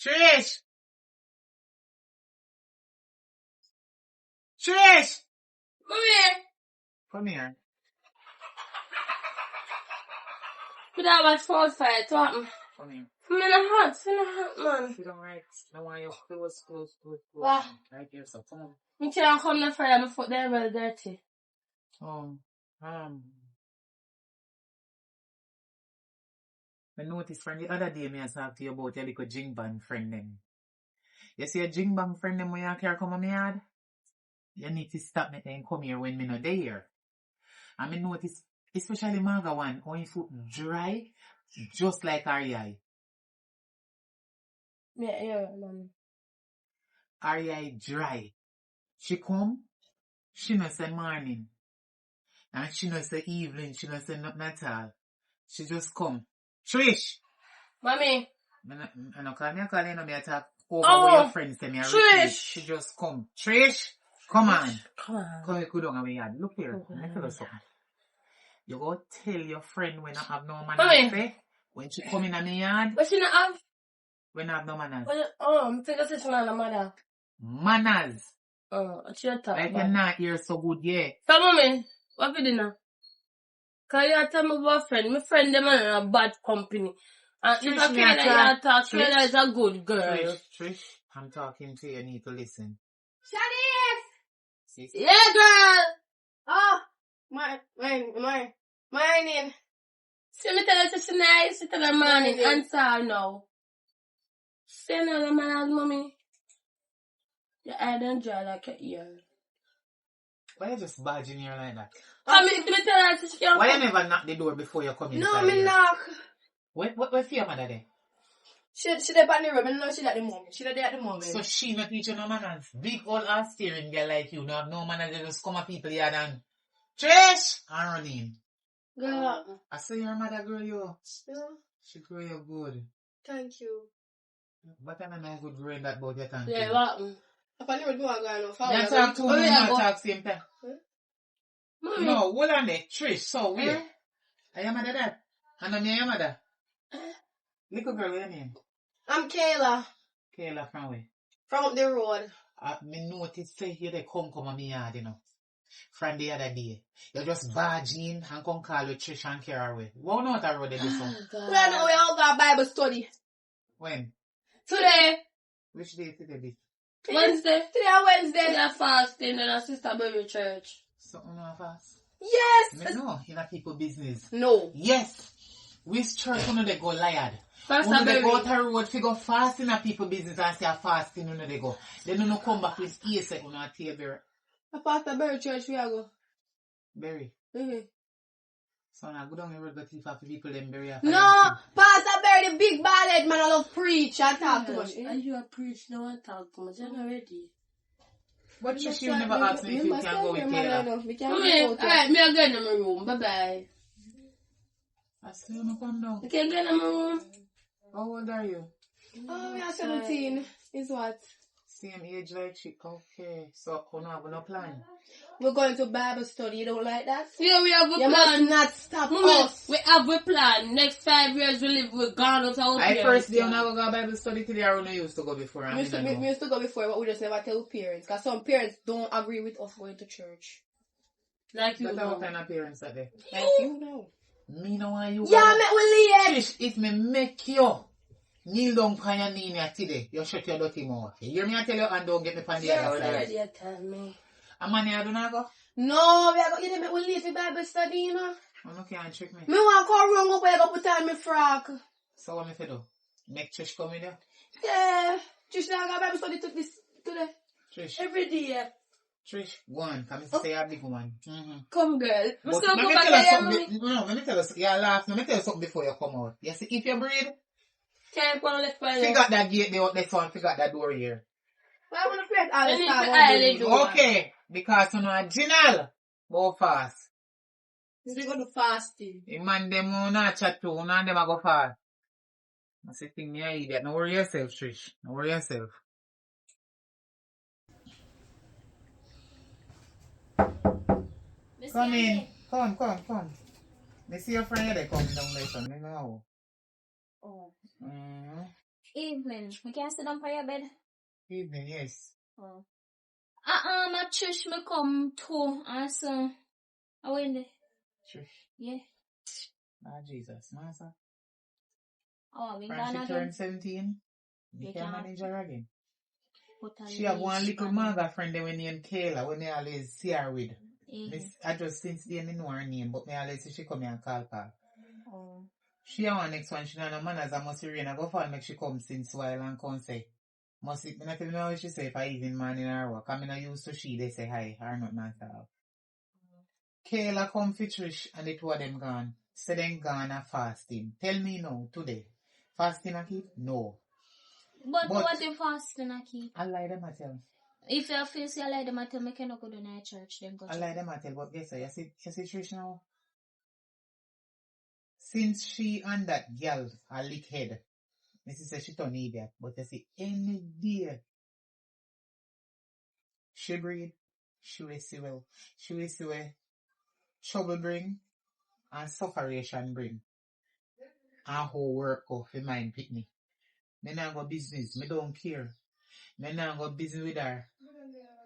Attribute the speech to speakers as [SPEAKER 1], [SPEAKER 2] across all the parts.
[SPEAKER 1] Trish! Trish! Come here.
[SPEAKER 2] Could I watch 4 fight? What?
[SPEAKER 1] Come here.
[SPEAKER 2] I'm in a hot, man.
[SPEAKER 1] Sit down right. Now I your close.
[SPEAKER 2] What?
[SPEAKER 1] Right here, so come on.
[SPEAKER 2] Me can't come no further, my foot there well dirty.
[SPEAKER 1] I noticed from the other day, I talked to you about your little Jingbang friend them. You see a Jingbang friend them when you can't come on my yard? You need to stop me and come here when me not there. And I notice, especially Marga one, on his foot dry, just like her eye.
[SPEAKER 2] Yeah, man.
[SPEAKER 1] Her eye dry. She come, she not say morning. And she not say evening, she not say nothing at all. She just come. Trish!
[SPEAKER 2] Mommy.
[SPEAKER 1] I don't call me, I call you, no, me attack over what your friends say me.
[SPEAKER 2] Trish!
[SPEAKER 1] She just come. Trish! Come on.
[SPEAKER 2] Come on.
[SPEAKER 1] Come here, go down on my yard. Look here. Let me tell you something. You go tell your friend when I have no manners. When she come in on my yard.
[SPEAKER 2] But she not have.
[SPEAKER 1] When I have no manners.
[SPEAKER 2] I think I said she not have mother.
[SPEAKER 1] Manners.
[SPEAKER 2] She a talk.
[SPEAKER 1] Like you're not here so good, yeah.
[SPEAKER 2] So, mommy, what we do now? Cause you tell my boyfriend, my friend them are in a bad company. And if I can't talk, Kayla is a good girl.
[SPEAKER 1] Trish, I'm talking to you, you need to listen.
[SPEAKER 2] Shanice! Yeah, girl!
[SPEAKER 3] Oh, morning.
[SPEAKER 2] See me tell her she's nice, she tell her morning, answer her now. Say no, the man, mommy. Your eye don't dry like your ear.
[SPEAKER 1] Why you just badging here like that?
[SPEAKER 2] Come in, me tell her she can't.
[SPEAKER 1] Why you never knock the door before you come inside?
[SPEAKER 3] No, me knock.
[SPEAKER 1] What's your mother there?
[SPEAKER 3] She there at the room, I know she at the moment. She there at the moment.
[SPEAKER 1] So she not teach you no manners. Big old ass steering girl like you, no have no manners, they just come at people here and Trish! And run in.
[SPEAKER 3] Girl.
[SPEAKER 1] I say your mother grow you.
[SPEAKER 3] Yeah.
[SPEAKER 1] She grow you good.
[SPEAKER 3] Thank you.
[SPEAKER 1] But I don't know good growing that about your thank
[SPEAKER 2] Yeah,
[SPEAKER 1] you.
[SPEAKER 2] what?
[SPEAKER 3] I can't even go and go no
[SPEAKER 1] You talk to me, you talk same time.
[SPEAKER 2] Mommy.
[SPEAKER 1] No, hold on there. Trish, so weird. Are your mother that? And I'm your mother. Little girl, what's your name?
[SPEAKER 3] I'm Kayla.
[SPEAKER 1] Kayla from where?
[SPEAKER 3] From up the road.
[SPEAKER 1] Me noticed say you they come on me yard, you know. From the other day. You just barge in and come call with Trish and Kara away. What not a road they do so?
[SPEAKER 3] We all got Bible study.
[SPEAKER 1] When?
[SPEAKER 3] Today.
[SPEAKER 1] Which day today be?
[SPEAKER 2] Wednesday.
[SPEAKER 3] Today and Wednesday.
[SPEAKER 2] We are fasting in our sister baby church.
[SPEAKER 1] Something on fast?
[SPEAKER 3] Yes.
[SPEAKER 1] Me no, in a people business.
[SPEAKER 3] No.
[SPEAKER 1] Yes. Which church you know they go liar?
[SPEAKER 2] Pastor
[SPEAKER 1] When they
[SPEAKER 2] baby.
[SPEAKER 1] go out the road, they go fast in a people business and say a fasting, you know they go. They don't come back with ear say, you know, a table.
[SPEAKER 3] A Pastor Berry church we are go.
[SPEAKER 1] Berry.
[SPEAKER 3] Mm-hmm.
[SPEAKER 1] So now go down the road, but if I people them berry.
[SPEAKER 3] No, Pastor Berry, the big bad head man, I love preach and talk too much.
[SPEAKER 2] And you are preach, no one talk too much. You're not ready.
[SPEAKER 1] But you never ask me if you can go with Kayla.
[SPEAKER 2] Mommy, alright, me a go in my room. Bye-bye.
[SPEAKER 1] I still don't come down.
[SPEAKER 2] You can go in my room.
[SPEAKER 1] How old are you?
[SPEAKER 3] Oh, we are 17. Is what?
[SPEAKER 1] Same age like she. Okay. So, you don't have no plan?
[SPEAKER 3] We're going to Bible study. You don't like that?
[SPEAKER 2] Yeah, we have a
[SPEAKER 3] You
[SPEAKER 2] plan.
[SPEAKER 3] must not stop
[SPEAKER 2] Mommy,
[SPEAKER 3] us.
[SPEAKER 2] we have a plan. Next 5 years we live with God out our
[SPEAKER 1] I
[SPEAKER 2] parents.
[SPEAKER 1] first day when I go Bible study today, I only used to go before.
[SPEAKER 3] We used to go before, but we just never tell parents. Because some parents don't agree with us going to church.
[SPEAKER 2] Like you
[SPEAKER 1] But
[SPEAKER 2] know.
[SPEAKER 1] what kind of parents are they?
[SPEAKER 3] Like you know.
[SPEAKER 1] Me know why you.
[SPEAKER 3] Yeah, me will leave.
[SPEAKER 1] Trish, if me make you kneel down on your knee today, you shut your dirty mouth. You hear me I tell you and don't get me on the other side.
[SPEAKER 2] Already tell me.
[SPEAKER 1] A man here do not go?
[SPEAKER 3] No, we are going to me will leave for Bible study, you know.
[SPEAKER 1] Oh, no can't trick me.
[SPEAKER 3] Me want to go wrong up where I go put on my frock.
[SPEAKER 1] So what me fi do? Make Trish come with you?
[SPEAKER 3] Yeah. Just now I got Bible study today.
[SPEAKER 1] Trish.
[SPEAKER 3] Every day.
[SPEAKER 1] Trish, go on. Come say you're a big woman.
[SPEAKER 2] Come girl. We
[SPEAKER 1] But
[SPEAKER 2] still
[SPEAKER 1] let
[SPEAKER 2] go
[SPEAKER 1] me
[SPEAKER 2] back
[SPEAKER 1] tell you
[SPEAKER 2] there,
[SPEAKER 1] something.
[SPEAKER 2] mommy.
[SPEAKER 1] No, let me tell you something. You laugh. Let me tell you something before you come out. You see, if you breathe,
[SPEAKER 2] Can't go left by
[SPEAKER 1] figure out that gate there out there, son. Figure out that door here.
[SPEAKER 3] Why I want to create all
[SPEAKER 2] You
[SPEAKER 3] this
[SPEAKER 2] need to
[SPEAKER 3] time?
[SPEAKER 2] eyelid you.
[SPEAKER 1] Okay. Because you know a general. Go fast.
[SPEAKER 3] We go to fasting.
[SPEAKER 1] The man them who not chat to, none of them a go fast. I say thing me a idiot. No worry yourself, Trish. No worry yourself. Come in. Come. Me see your friend there coming down there, son. Me know.
[SPEAKER 2] Oh.
[SPEAKER 4] Evening. We can sit down for your bed.
[SPEAKER 1] Evening, yes.
[SPEAKER 4] Oh. My church me come too. And so, I went there.
[SPEAKER 1] Shush.
[SPEAKER 4] Yeah.
[SPEAKER 1] Ah, Jesus, Master.
[SPEAKER 4] Oh, we
[SPEAKER 1] Francie
[SPEAKER 4] gone again.
[SPEAKER 1] turned 17. You
[SPEAKER 4] You
[SPEAKER 1] can
[SPEAKER 4] can't
[SPEAKER 1] manage her again.
[SPEAKER 4] put a
[SPEAKER 1] She have one
[SPEAKER 4] leash
[SPEAKER 1] little
[SPEAKER 4] on her.
[SPEAKER 1] maga friend when named Kayla, when me always see her with.
[SPEAKER 4] Mhm.
[SPEAKER 1] I just since then me know her name, but me always see she come here and call.
[SPEAKER 4] Oh.
[SPEAKER 1] She have one next one, she know no manners and must rain. I go fall make she come since while and come say. Must it, me not even know what she say if I even man in her work. I mean I used to she, they say hi, or not matter. Kayla come for Trish and the two of them gone. Say them gone a fasting. Tell me no, today. Fasting a keep? No.
[SPEAKER 4] But
[SPEAKER 1] But
[SPEAKER 4] what if fasting I keep?
[SPEAKER 1] I lie them I tell.
[SPEAKER 4] If you feel say I like them, I tell me cannot go to night church, then go
[SPEAKER 1] I
[SPEAKER 4] to
[SPEAKER 1] lie them I tell, but guess what? You see Trish now? Since she and that girl a lick head, Mrs. say she turn idiot, but you see any day she breed, she will see well. She will see where trouble bring and sufferation bring. And how work off in mind pitney. Me nah go business, me don't care. Me nah go business with her.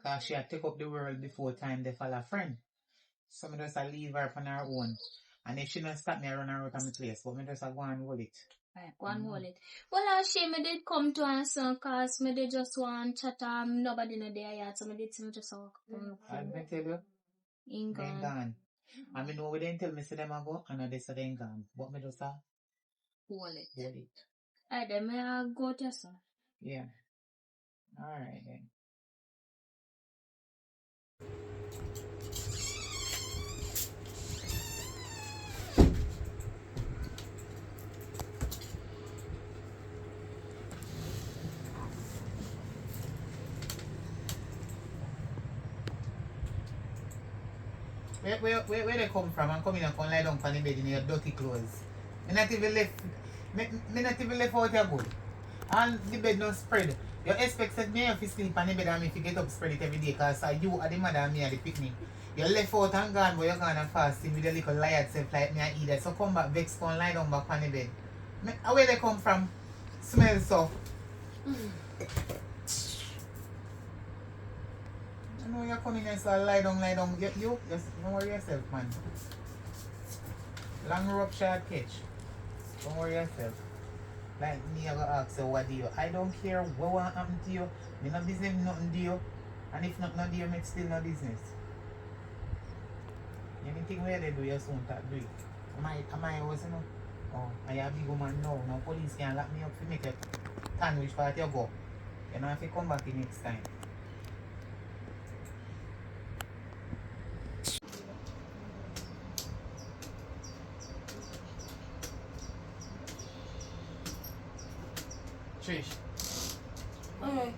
[SPEAKER 1] Cause she had take up the world before time they fall a friend. So me just a leave her on her own. And if she don't stop me, I run her out of my place. But me just a go and hold it.
[SPEAKER 4] Right, go and hold it. Well, she me did come to answer cause me did just want chat nobody no there yet, so me did see just walk from
[SPEAKER 1] And me tell you,
[SPEAKER 4] in
[SPEAKER 1] they
[SPEAKER 4] gone.
[SPEAKER 1] gone. And me know we didn't tell me say them a go, and they say they gone. But me just a
[SPEAKER 4] Hold it.
[SPEAKER 1] hold it.
[SPEAKER 4] Alright, then may I go to sir.
[SPEAKER 1] Yeah. Alright then. Where they come from and come in and come lie down on the bed in your dirty clothes. Me not even left out your good. And the bed not spread. You expect that me have to sleep on the bed and me to get up spread it every day because you are the mother and me are the picnic. You left out and gone but you're gone and fasting with a little liar self like me and eat that. So come back vex come lie down back on the bed. Where they come from? Smell so. I know you're coming and so lie down. You just don't worry yourself, man. Long rope short catch. Don't worry yourself. Like me, I go ask you what do you. I don't care what will happen to you. Me no business nothing do you. And if not do you, make still no business. Anything where they do, you soon start do it. Am I always you know? Oh, I have big woman now. No police can lock me up to make a tan which part you go. You know if you come back the next time. Trish.
[SPEAKER 2] Okay.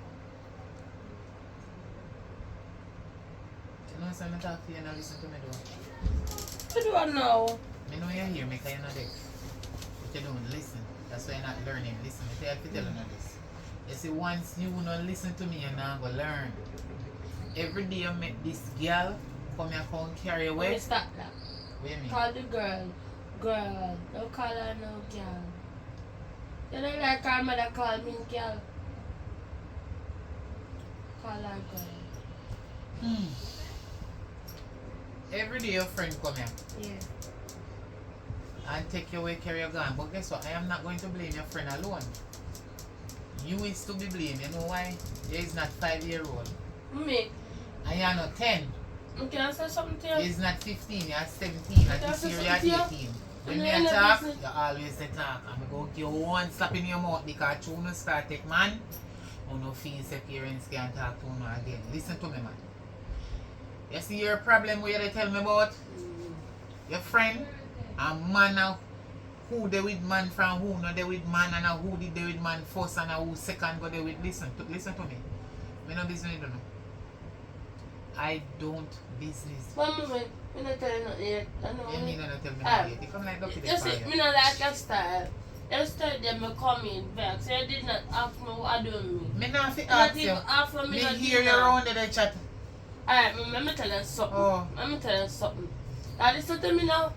[SPEAKER 1] You know so I talk to you and listen to me though.
[SPEAKER 2] What do I know?
[SPEAKER 1] I know you hear me because you're not there. But you don't listen. That's why you're not learning. Listen, I have to tell you this. You see, once you don't listen to me, you're not going to learn. Every day I met this girl, come here, come carry away.
[SPEAKER 2] Let me stop that.
[SPEAKER 1] What do you mean?
[SPEAKER 2] Call the girl. Girl. Don't call her no girl. You don't like her mother call me girl. Call her girl.
[SPEAKER 1] Every day your friend come here
[SPEAKER 2] Yeah.
[SPEAKER 1] and take your away, carry your gun. But guess what? I am not going to blame your friend alone. You is to be blamed. You know why? You is not 5-year-old.
[SPEAKER 2] Me.
[SPEAKER 1] And you are not 10.
[SPEAKER 2] Can I say something to you?
[SPEAKER 1] You is not 15. You are 17. And this year you are 18. When me talk, you always say talk. I'm going to give you one slap in your mouth because you don't start take man. You don't feel your parents can't talk to you again. Listen to me, man. You see your problem where they tell me about? Your friend and man now who they with man from who no they with man and who did they with man first and who second go they with listen to me. Me no business you don't know. I don't business.
[SPEAKER 2] Mama, me not tell you nothing yet. I know.
[SPEAKER 1] You mean not tell me nothing yet? You come like lucky
[SPEAKER 2] You see, me not like your style. You started them come in back. So you did not ask me what do me.
[SPEAKER 1] Me not fi
[SPEAKER 2] You
[SPEAKER 1] ask
[SPEAKER 2] not
[SPEAKER 1] you.
[SPEAKER 2] even ask for me.
[SPEAKER 1] Me
[SPEAKER 2] not
[SPEAKER 1] hear
[SPEAKER 2] do
[SPEAKER 1] you
[SPEAKER 2] that.
[SPEAKER 1] around there chat.
[SPEAKER 2] Alright, let me tell you something.
[SPEAKER 1] Oh.
[SPEAKER 2] Let me tell you something. Now listen to me now.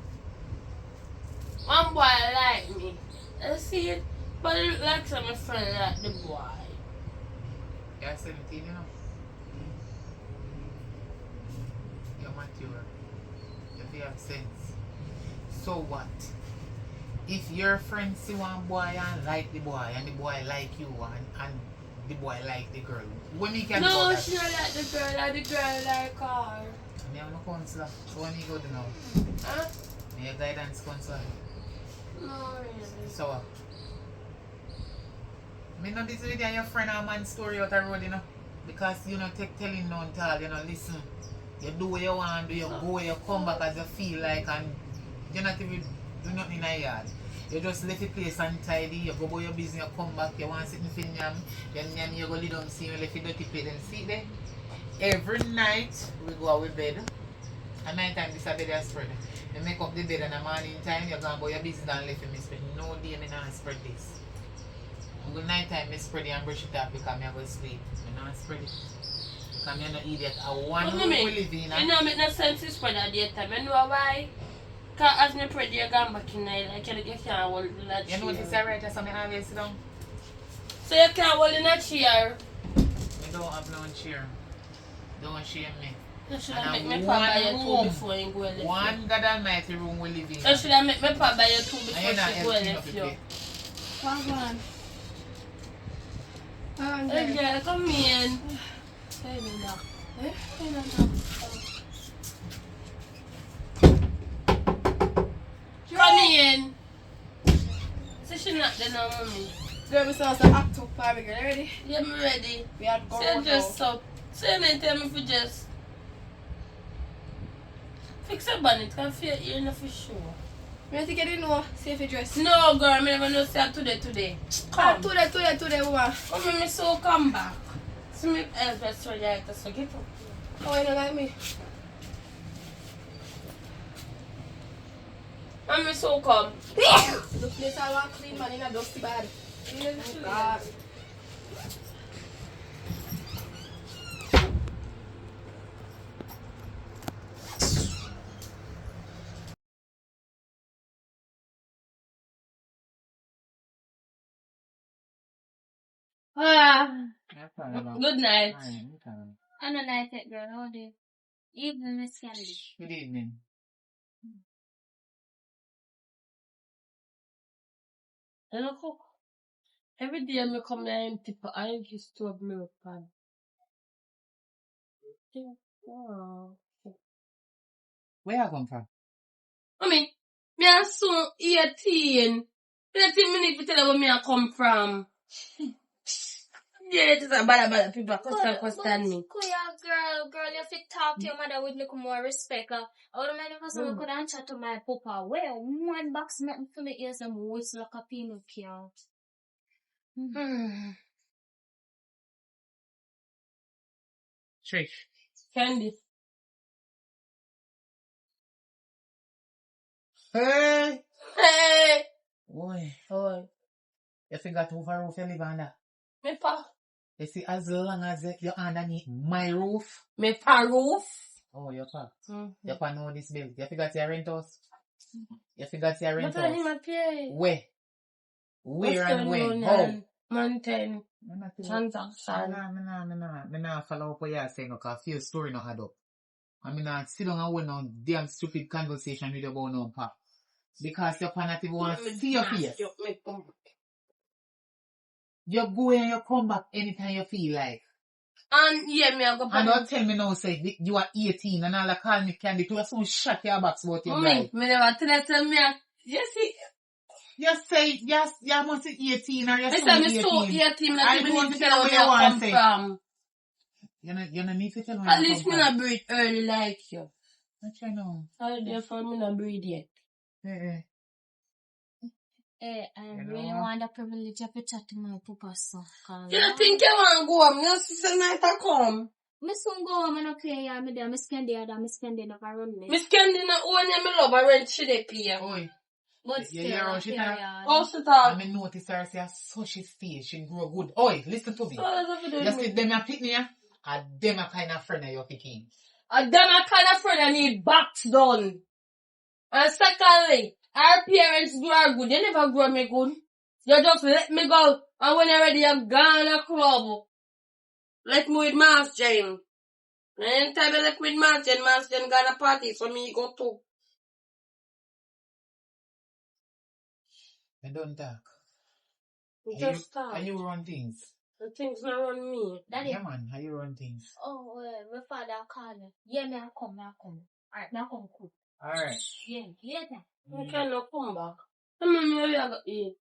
[SPEAKER 2] One boy like me. You see it? But it look like some friend like the boy.
[SPEAKER 1] You're 17, you know. You're mature. You have sense. So what? If your friend see one boy and like the boy and the boy like you and the boy like the girl, when he can
[SPEAKER 2] No,
[SPEAKER 1] do that?
[SPEAKER 2] she don't like the girl, and the girl like her.
[SPEAKER 1] Me have no counselor. So when you go to now?
[SPEAKER 2] Huh?
[SPEAKER 1] Me a guidance counselor.
[SPEAKER 2] No, really.
[SPEAKER 1] So what? Me know this video your friend or man story out the road, you know. Because you know take telling no and tell, you know, listen. You do what you want, do you go where you come back as you feel like, and you're not even do nothing in the yard. You just left the place untidy, you go about your business, you come back, you want to sit in the yam, you go lay down, see you left the dirty plate and see there. Every night we go out with bed. At night time this a bed is spread. You make up the bed in the morning time, you go about your business and left me spread. No day me not spread this. Good night time I spread it and brush it off because I go sleep. I not spread it. Because I'm not idiot. I want to live in.
[SPEAKER 2] It don't make no sense to spread at daytime. You know why? Because as me pray, you're going back in there. Like you can't hold in a chair.
[SPEAKER 1] You know this is right, so I always sit down.
[SPEAKER 2] So you can't hold in a chair?
[SPEAKER 1] I don't have no chair. Don't shame me.
[SPEAKER 2] You should have make me pop by your two before you go and live.
[SPEAKER 1] One God Almighty room we live in.
[SPEAKER 2] You should have make me pop by your two before you go and
[SPEAKER 1] live
[SPEAKER 2] live.
[SPEAKER 3] Come on.
[SPEAKER 2] Hey girl, come in. Hey, Nina. Hey, Nina. Come in. So she not there now, mommy.
[SPEAKER 3] Girl, we saw some act up, girl. Ready?
[SPEAKER 2] Yeah, me ready.
[SPEAKER 3] We had gone
[SPEAKER 2] So
[SPEAKER 3] out
[SPEAKER 2] just
[SPEAKER 3] now.
[SPEAKER 2] so. So you need to tell me if you just fix a bonnet, because I feel you're not for sure.
[SPEAKER 3] I think you know, see if you dress.
[SPEAKER 2] No, girl, I never know say today. Come.
[SPEAKER 3] Today, woman.
[SPEAKER 2] Come me so come back. See me best for you, so get up.
[SPEAKER 3] Oh, you don't like me?
[SPEAKER 2] I'm so come.
[SPEAKER 3] The place I want clean, man, in a dusty bad. Oh, God.
[SPEAKER 2] Good night.
[SPEAKER 4] I don't like it, girl. All day. Even Miss Candy.
[SPEAKER 1] Good evening.
[SPEAKER 2] And I cook. Every day I come here and tip I am used to a milk pan. Oh.
[SPEAKER 1] Where you come from?
[SPEAKER 2] Mommy, me are soon 18. 18 minutes to tell you where me I come from. Yeah, it is a bad people question me.
[SPEAKER 4] Girl, you have to talk to your mother with little more respect. I would have made a person could answer to my papa. Well, one box nothing for me ears and whistle like a peanut count.
[SPEAKER 1] Trish.
[SPEAKER 2] Candy.
[SPEAKER 1] Hey!
[SPEAKER 2] Hey!
[SPEAKER 1] Boy.
[SPEAKER 2] Boy.
[SPEAKER 1] You forgot to roof you live under.
[SPEAKER 2] Me pa.
[SPEAKER 1] You see, as long as you're underneath my roof.
[SPEAKER 2] Me pa roof.
[SPEAKER 1] Oh, your pa. You pa know this bill. You forgot your rent house. You forgot your rent
[SPEAKER 2] But I
[SPEAKER 1] house.
[SPEAKER 2] need my pay.
[SPEAKER 1] Where? Where and when? How?
[SPEAKER 2] Mountain. Transaction.
[SPEAKER 1] Me nah follow up what you're saying, because I feel story not add up. I mean, I sit down and win on damn stupid conversation with you about no pa. Because your pa not even want to see your face. You go and you come back anytime you feel like.
[SPEAKER 2] And yeah, me I go back.
[SPEAKER 1] And don't tell me now, say, you are 18 and all I call me Candy. You are so shut your box about your
[SPEAKER 2] Mommy,
[SPEAKER 1] bride.
[SPEAKER 2] me never tell me. You see.
[SPEAKER 1] You say, yes, you must be 18 or you're so 18.
[SPEAKER 2] I say, me so 18,
[SPEAKER 1] I
[SPEAKER 2] like,
[SPEAKER 1] don't
[SPEAKER 2] me
[SPEAKER 1] tell
[SPEAKER 2] tell
[SPEAKER 1] what
[SPEAKER 2] me
[SPEAKER 1] you
[SPEAKER 2] I
[SPEAKER 1] want
[SPEAKER 2] come
[SPEAKER 1] to say.
[SPEAKER 2] from.
[SPEAKER 1] You don't need to tell me
[SPEAKER 2] At least me not breathe early like you.
[SPEAKER 1] What you know?
[SPEAKER 2] Therefore, me not breathe yet.
[SPEAKER 4] Hey, I really want the privilege of chatting my papa son.
[SPEAKER 2] You don't think you want to go home? You see night I come.
[SPEAKER 4] Me soon go home and I play ya. Me there, me spend the other, me spend the never run me.
[SPEAKER 2] Miss Candy not own you, me love her rent she dey pay.
[SPEAKER 1] Oi.
[SPEAKER 4] But still,
[SPEAKER 1] hear how
[SPEAKER 4] I
[SPEAKER 1] she
[SPEAKER 4] pay
[SPEAKER 1] talk?
[SPEAKER 4] ya.
[SPEAKER 2] Oh, she talk.
[SPEAKER 1] I mean, notice her say, so she stays, she grow good. Oi, listen to me. You see them a pick me, and them a kind of friend that you're picking.
[SPEAKER 2] And them a kind of friend that need backs done. And secondly, our parents grow her good. They never grow me good. You just let me go. And when you're ready, I'm gone a club. Let me with Mass Jane. Anytime I left with Mass Jane gonna party, so me go too.
[SPEAKER 1] I don't talk.
[SPEAKER 2] Just start.
[SPEAKER 1] How you run things?
[SPEAKER 2] The things not run me.
[SPEAKER 4] Daddy.
[SPEAKER 1] Yeah, man. How you run things?
[SPEAKER 4] Oh, my father called me. Yeah, me I come. Alright, me I come cook.
[SPEAKER 1] Alright.
[SPEAKER 4] Yeah, later.
[SPEAKER 2] I cannot come back. Maybe I got eat.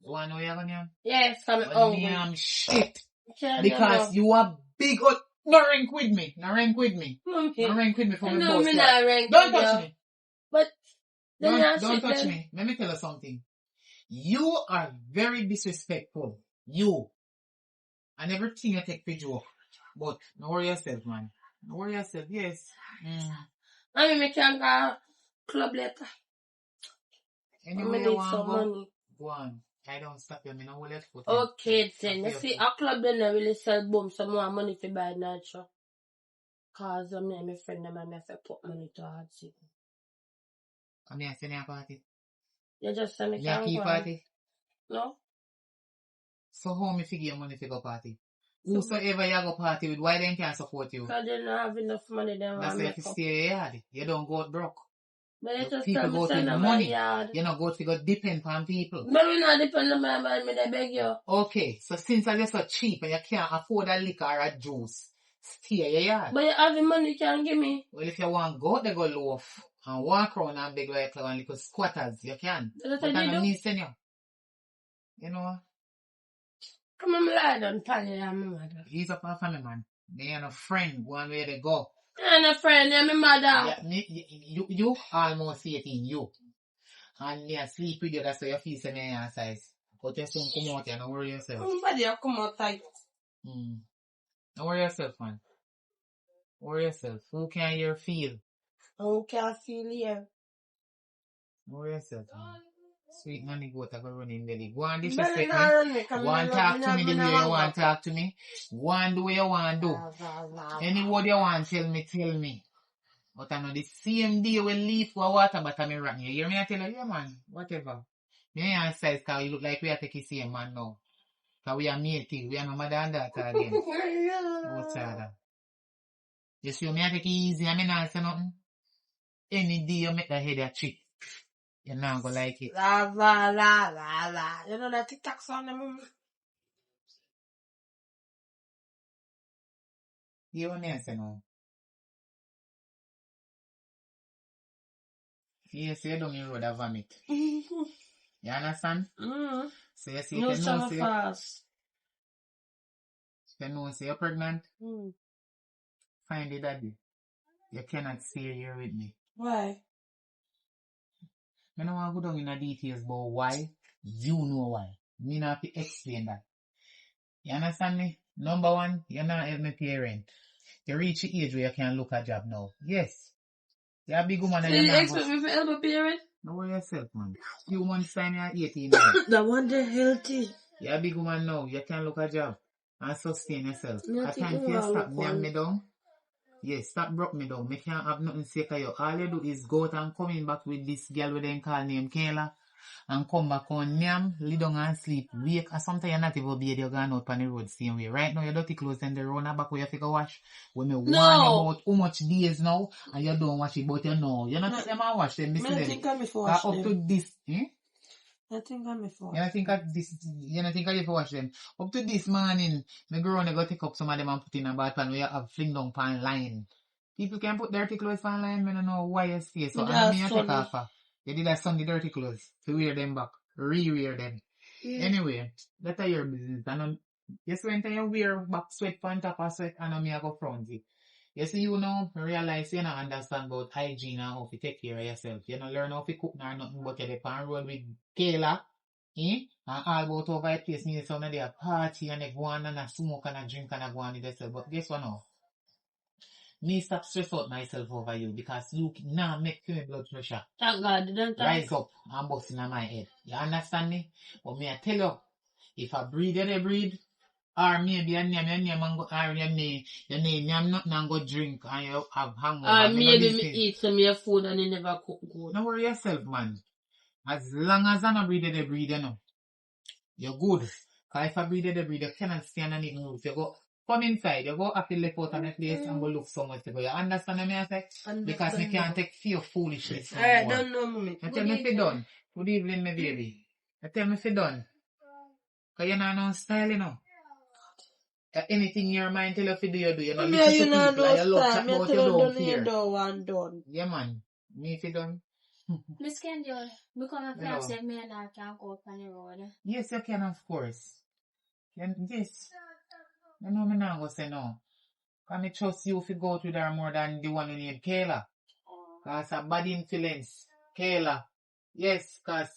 [SPEAKER 1] You wanna know you're gonna?
[SPEAKER 2] Yes, I'm
[SPEAKER 1] Well,
[SPEAKER 2] hungry.
[SPEAKER 1] damn shit.
[SPEAKER 2] Can't
[SPEAKER 1] Because you are big. No rank with me. No rank with me.
[SPEAKER 2] Okay.
[SPEAKER 1] No rank with me for
[SPEAKER 2] I
[SPEAKER 1] me
[SPEAKER 2] know
[SPEAKER 1] boss.
[SPEAKER 2] me
[SPEAKER 1] Yeah.
[SPEAKER 2] not rank
[SPEAKER 1] Don't
[SPEAKER 2] with
[SPEAKER 1] touch
[SPEAKER 2] you.
[SPEAKER 1] me.
[SPEAKER 2] But then
[SPEAKER 1] Don't touch me. Let me tell you something. You are very disrespectful. You. And everything you take for joke. But don't worry yourself, man. Don't worry yourself. Yes.
[SPEAKER 2] I mean, me can go club later.
[SPEAKER 1] Anyway,
[SPEAKER 2] I
[SPEAKER 1] you
[SPEAKER 2] need
[SPEAKER 1] want to
[SPEAKER 2] some
[SPEAKER 1] go?
[SPEAKER 2] money.
[SPEAKER 1] Go on. I don't stop you. I know what foot.
[SPEAKER 2] Okay, then. You see, a club then I really sell boom some more money to buy nacho. Cause me and my friend them and me have to put money to hard seat.
[SPEAKER 1] I'm here sending a party.
[SPEAKER 2] You just send me
[SPEAKER 1] Yeah,
[SPEAKER 2] can
[SPEAKER 1] key
[SPEAKER 2] go.
[SPEAKER 1] party.
[SPEAKER 2] No?
[SPEAKER 1] So how me figure your money to go party? Whosoever you go party with, why they can't support you?
[SPEAKER 2] Cause they don't have enough money then
[SPEAKER 1] That's
[SPEAKER 2] want
[SPEAKER 1] why
[SPEAKER 2] make
[SPEAKER 1] if you
[SPEAKER 2] up.
[SPEAKER 1] stay in your yard, you don't go out broke.
[SPEAKER 2] But you just
[SPEAKER 1] People
[SPEAKER 2] tell me
[SPEAKER 1] go to
[SPEAKER 2] send
[SPEAKER 1] with
[SPEAKER 2] them my
[SPEAKER 1] money.
[SPEAKER 2] yard.
[SPEAKER 1] You not go to go depend on people.
[SPEAKER 2] But we not depend on my me, they beg you.
[SPEAKER 1] Okay, so since you're so cheap and you can't afford a liquor or a juice, stay in your yard.
[SPEAKER 2] But you have the money you can give me.
[SPEAKER 1] Well, if you want go out, they go loaf and walk around and beg like one little squatters, you can.
[SPEAKER 2] That's
[SPEAKER 1] But
[SPEAKER 2] what
[SPEAKER 1] I
[SPEAKER 2] they
[SPEAKER 1] don't
[SPEAKER 2] do.
[SPEAKER 1] need send you. You know,
[SPEAKER 2] Come on, lie down, Tanya and my mother.
[SPEAKER 1] he's up a family man. They are a friend, one way they go.
[SPEAKER 2] And a friend, and my mother.
[SPEAKER 1] Yeah, you almost 18, you. And me sleep with you, that's why you feel some your size. But you soon come out here, don't worry yourself.
[SPEAKER 2] Somebody will come out tight.
[SPEAKER 1] Don't worry yourself, man. Don't worry yourself. Who can hear feel?
[SPEAKER 2] Who can feel here?
[SPEAKER 1] Don't worry yourself, man. Sweet money goat, I go run in belly. Go and disrespect me. Go and talk to me the way you want to talk to me. Go and do what you want to do. Any word you want, tell me. But I know the same day we leave for water, but I'm rotten. You hear me? I tell you, yeah, man, whatever. Me and size, cause you look like we are taking the same man now. Cause we are mating. We are no mother and daughter again. What's that? You see, me I take it easy. I mean, not say nothing. Any day you make that head a trick, you're not gonna like it.
[SPEAKER 2] La la la la la. You know that TikTok song, them?
[SPEAKER 1] You want me to say no? Yes, you don't mean road a vomit. You understand? So you see,
[SPEAKER 2] No
[SPEAKER 1] if you know,
[SPEAKER 2] summer
[SPEAKER 1] say,
[SPEAKER 2] fast.
[SPEAKER 1] if you know, say you're pregnant, find the daddy. You cannot stay here with me.
[SPEAKER 2] Why?
[SPEAKER 1] I don't want to go down in the details about why. You know why. Me not have to explain that. You understand me? Number one, you're not help me pay rent. You reach the age where you can look a job now. Yes. You're a big woman and
[SPEAKER 2] Did
[SPEAKER 1] you're
[SPEAKER 2] you
[SPEAKER 1] not
[SPEAKER 2] expect me to help a parent?
[SPEAKER 1] don't worry yourself, man. Few months time you're 18 now.
[SPEAKER 2] That one day healthy.
[SPEAKER 1] You're a big woman now. You can look a job and sustain yourself.
[SPEAKER 2] I
[SPEAKER 1] At
[SPEAKER 2] think
[SPEAKER 1] time
[SPEAKER 2] you
[SPEAKER 1] for you
[SPEAKER 2] are
[SPEAKER 1] stop
[SPEAKER 2] look
[SPEAKER 1] name me
[SPEAKER 2] one.
[SPEAKER 1] down. Yes, stop broke me down. Me can't have nothing to say to you. All you do is go out and come in back with this girl with them call name Kayla. And come back on nyam, lay down and sleep, wake, and sometimes you're not even bed, you're going out on the road same way. Right now, your dirty clothes and the round back where you figure wash. When me warn you about how much days now, and you don't wash it, but you know. You're not them and wash them,
[SPEAKER 2] I think I'm for wash
[SPEAKER 1] up
[SPEAKER 2] them.
[SPEAKER 1] to this,
[SPEAKER 2] I think I'm for
[SPEAKER 1] You don't think of this, you don't think of you for wash them. Up to this morning, me go around and go take up some of them and put in a bad pan where you have fling down pan line. People can put dirty clothes on line, I don't know why you stay. So, I mean, you take off. You did that Sunday dirty clothes to wear them back, re-wear them. Yeah. Anyway, that's your business. And you see when you wear back sweat on top of sweat and me I go front it. You see you now realize you don't understand about hygiene and how to take care of yourself. You don't learn how to cook nor nothing but you're on road with Kayla. And all about over a place near some of their party and they go on and a smoke and a drink and a go on with themselves. But guess what now? Me stop stress out myself over you because you now make my blood pressure.
[SPEAKER 2] Thank God, didn't
[SPEAKER 1] rise up and bust in my head. You understand me? But me I tell you, if I breathe, you breathe, or maybe your name and go, or your name nothing and go drink and you have hangover.
[SPEAKER 2] Or maybe me eat some of your food and you never cook good.
[SPEAKER 1] Don't worry yourself, man. As long as I not breed they breed, you know. You're good. Cause if I breed they breed, you cannot stand on it move. You go come inside, you go have to left out of the place and go look somewhere to go. You understand what I say? Because me can't take fear foolishness.
[SPEAKER 2] Alright, don't know me.
[SPEAKER 1] You tell me if you done. Good evening, my baby. You tell me if you done. Cause you know no style, you know. Anything in your mind tell you if you do, you do. You know, listen to people and you love chat about you don't fear.
[SPEAKER 2] Done.
[SPEAKER 1] Yeah, man. Me if you done.
[SPEAKER 4] Miss Kendall, because my friend said me and I can't go up on the road.
[SPEAKER 1] Yes, you can, of course. Yes. You know me now go say no. Cause me trust you if you go with her more than the one who named Kayla. Cause a bad influence. Kayla. Yes, cause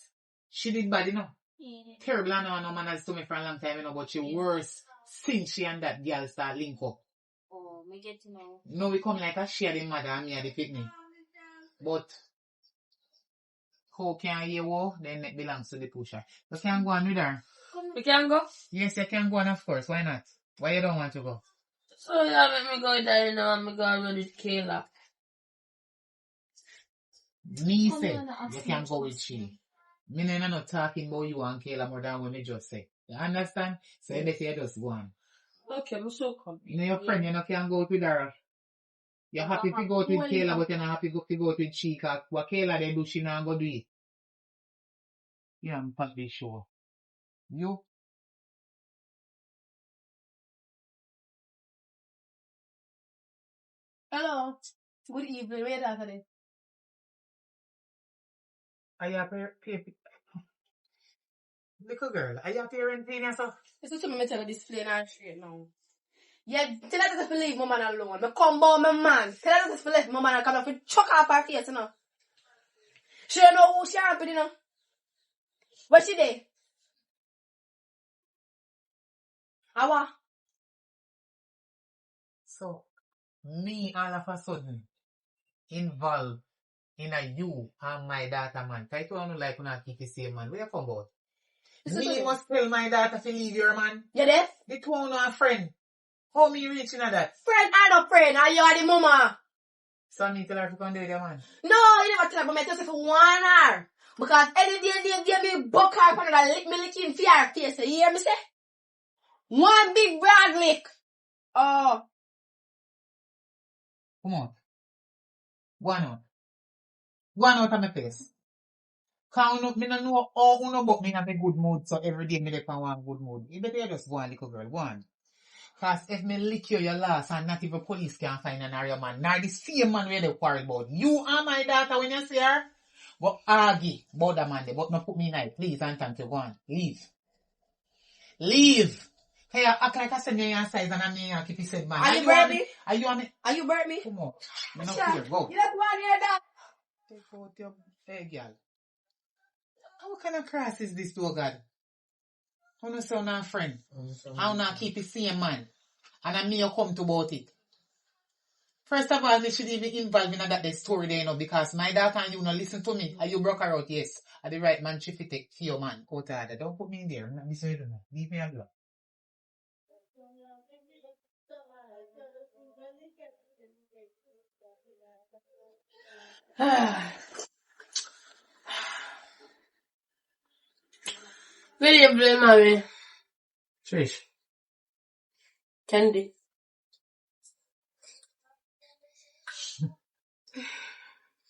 [SPEAKER 1] she did bad, you know.
[SPEAKER 4] Yeah.
[SPEAKER 1] Terrible, I know no man has told me for a long time, you know, but she worse since she and that girl start link up.
[SPEAKER 4] Oh, me get to know.
[SPEAKER 1] No, we come like a share the mother and me and the picnic. But how can you go? Then it belongs to the pusher. You can go on with her.
[SPEAKER 2] We can go?
[SPEAKER 1] Yes, you can go on, of course. Why not? Why you don't want to go?
[SPEAKER 2] So yeah, let me go there now and me go around with Kayla.
[SPEAKER 1] Me say, you can go with she. Me no not talking about you and Kayla more than what me just say. You understand? So you better just go on.
[SPEAKER 2] Okay, I'm so come.
[SPEAKER 1] You know your friend, you know can go with her. You're happy to go with Kayla, but you're not happy to go with she, cause what Kayla they do, she not go do it. Yeah, I'm probably sure. You?
[SPEAKER 3] Hello. Good evening. Where are you?
[SPEAKER 1] Are you a little girl, are you a parent in yourself?
[SPEAKER 3] Listen to me tell you this plain and straight now. Yeah, tell her to leave my man alone. Me come by my man. Tell her to leave my man and come off and chuck off her face, you know. She don't know who she happen, you know. What she did? Awa.
[SPEAKER 1] So, me all of a sudden involved in a you and my daughter, man. I don't like when I keep the same man. Where you come about? Me must tell my daughter to leave your man.
[SPEAKER 3] You there?
[SPEAKER 1] The two are not a friend. How me reaching at that?
[SPEAKER 3] Friend and a friend, and you are the mama.
[SPEAKER 1] So I need to tell her to come do the man.
[SPEAKER 3] No, you never tell her, but I tell her for 1 hour. Because any day me buck her for another lick me licking for her face. You hear me say? One big broad lick. Oh.
[SPEAKER 1] Come on. One out. One out of my face. Cause me no know how uno but me have a good mood, so every day me dey on one good mood. You better just go on, little girl, go on. Cause if me lick you your last and not even police can find an area man, nor this same man where they worry about. You are my daughter when you see her. But argue about the man there, but not put me in it. Please and thank you, go on. Leave. Leave. Hey, I act like I said me your size and I'm me keep you said man.
[SPEAKER 3] Are you burn me?
[SPEAKER 1] Are you on me?
[SPEAKER 3] Are you burn me?
[SPEAKER 1] Come on. Me not here, go.
[SPEAKER 3] You don't want to hear that?
[SPEAKER 1] Take out your hey girl. How kind of cross is this, though, God? How no say a friend? How not keep the same man? And I me come to about it. First of all, me should even involve in that story there, you know, because my daughter and you know listen to me. Are you broke her out? Yes. Are the right man she fit take for your man? Out of that. Don't put me in there. Not this way, don't know. Leave me alone.
[SPEAKER 2] Where do you blame mommy?
[SPEAKER 1] Trish.
[SPEAKER 2] Candy.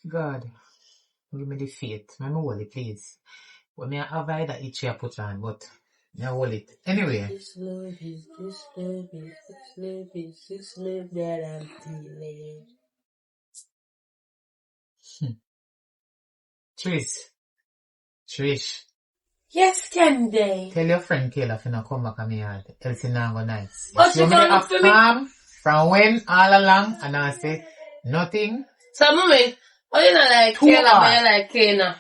[SPEAKER 1] God, give me the faith. I'm hold it, please. Well, me I avoid that itchy I put on, but me I hold it. Anyway.
[SPEAKER 2] This love that I'm feeling.
[SPEAKER 1] Trish.
[SPEAKER 2] Yes, Candy.
[SPEAKER 1] Tell your friend Kayla if you not come back on me yard. Else you not go nice.
[SPEAKER 2] Oh, she gonna look for me?
[SPEAKER 1] From when all along and I say nothing.
[SPEAKER 2] So, mommy, oh, you not like Kayla, but you like Kayla.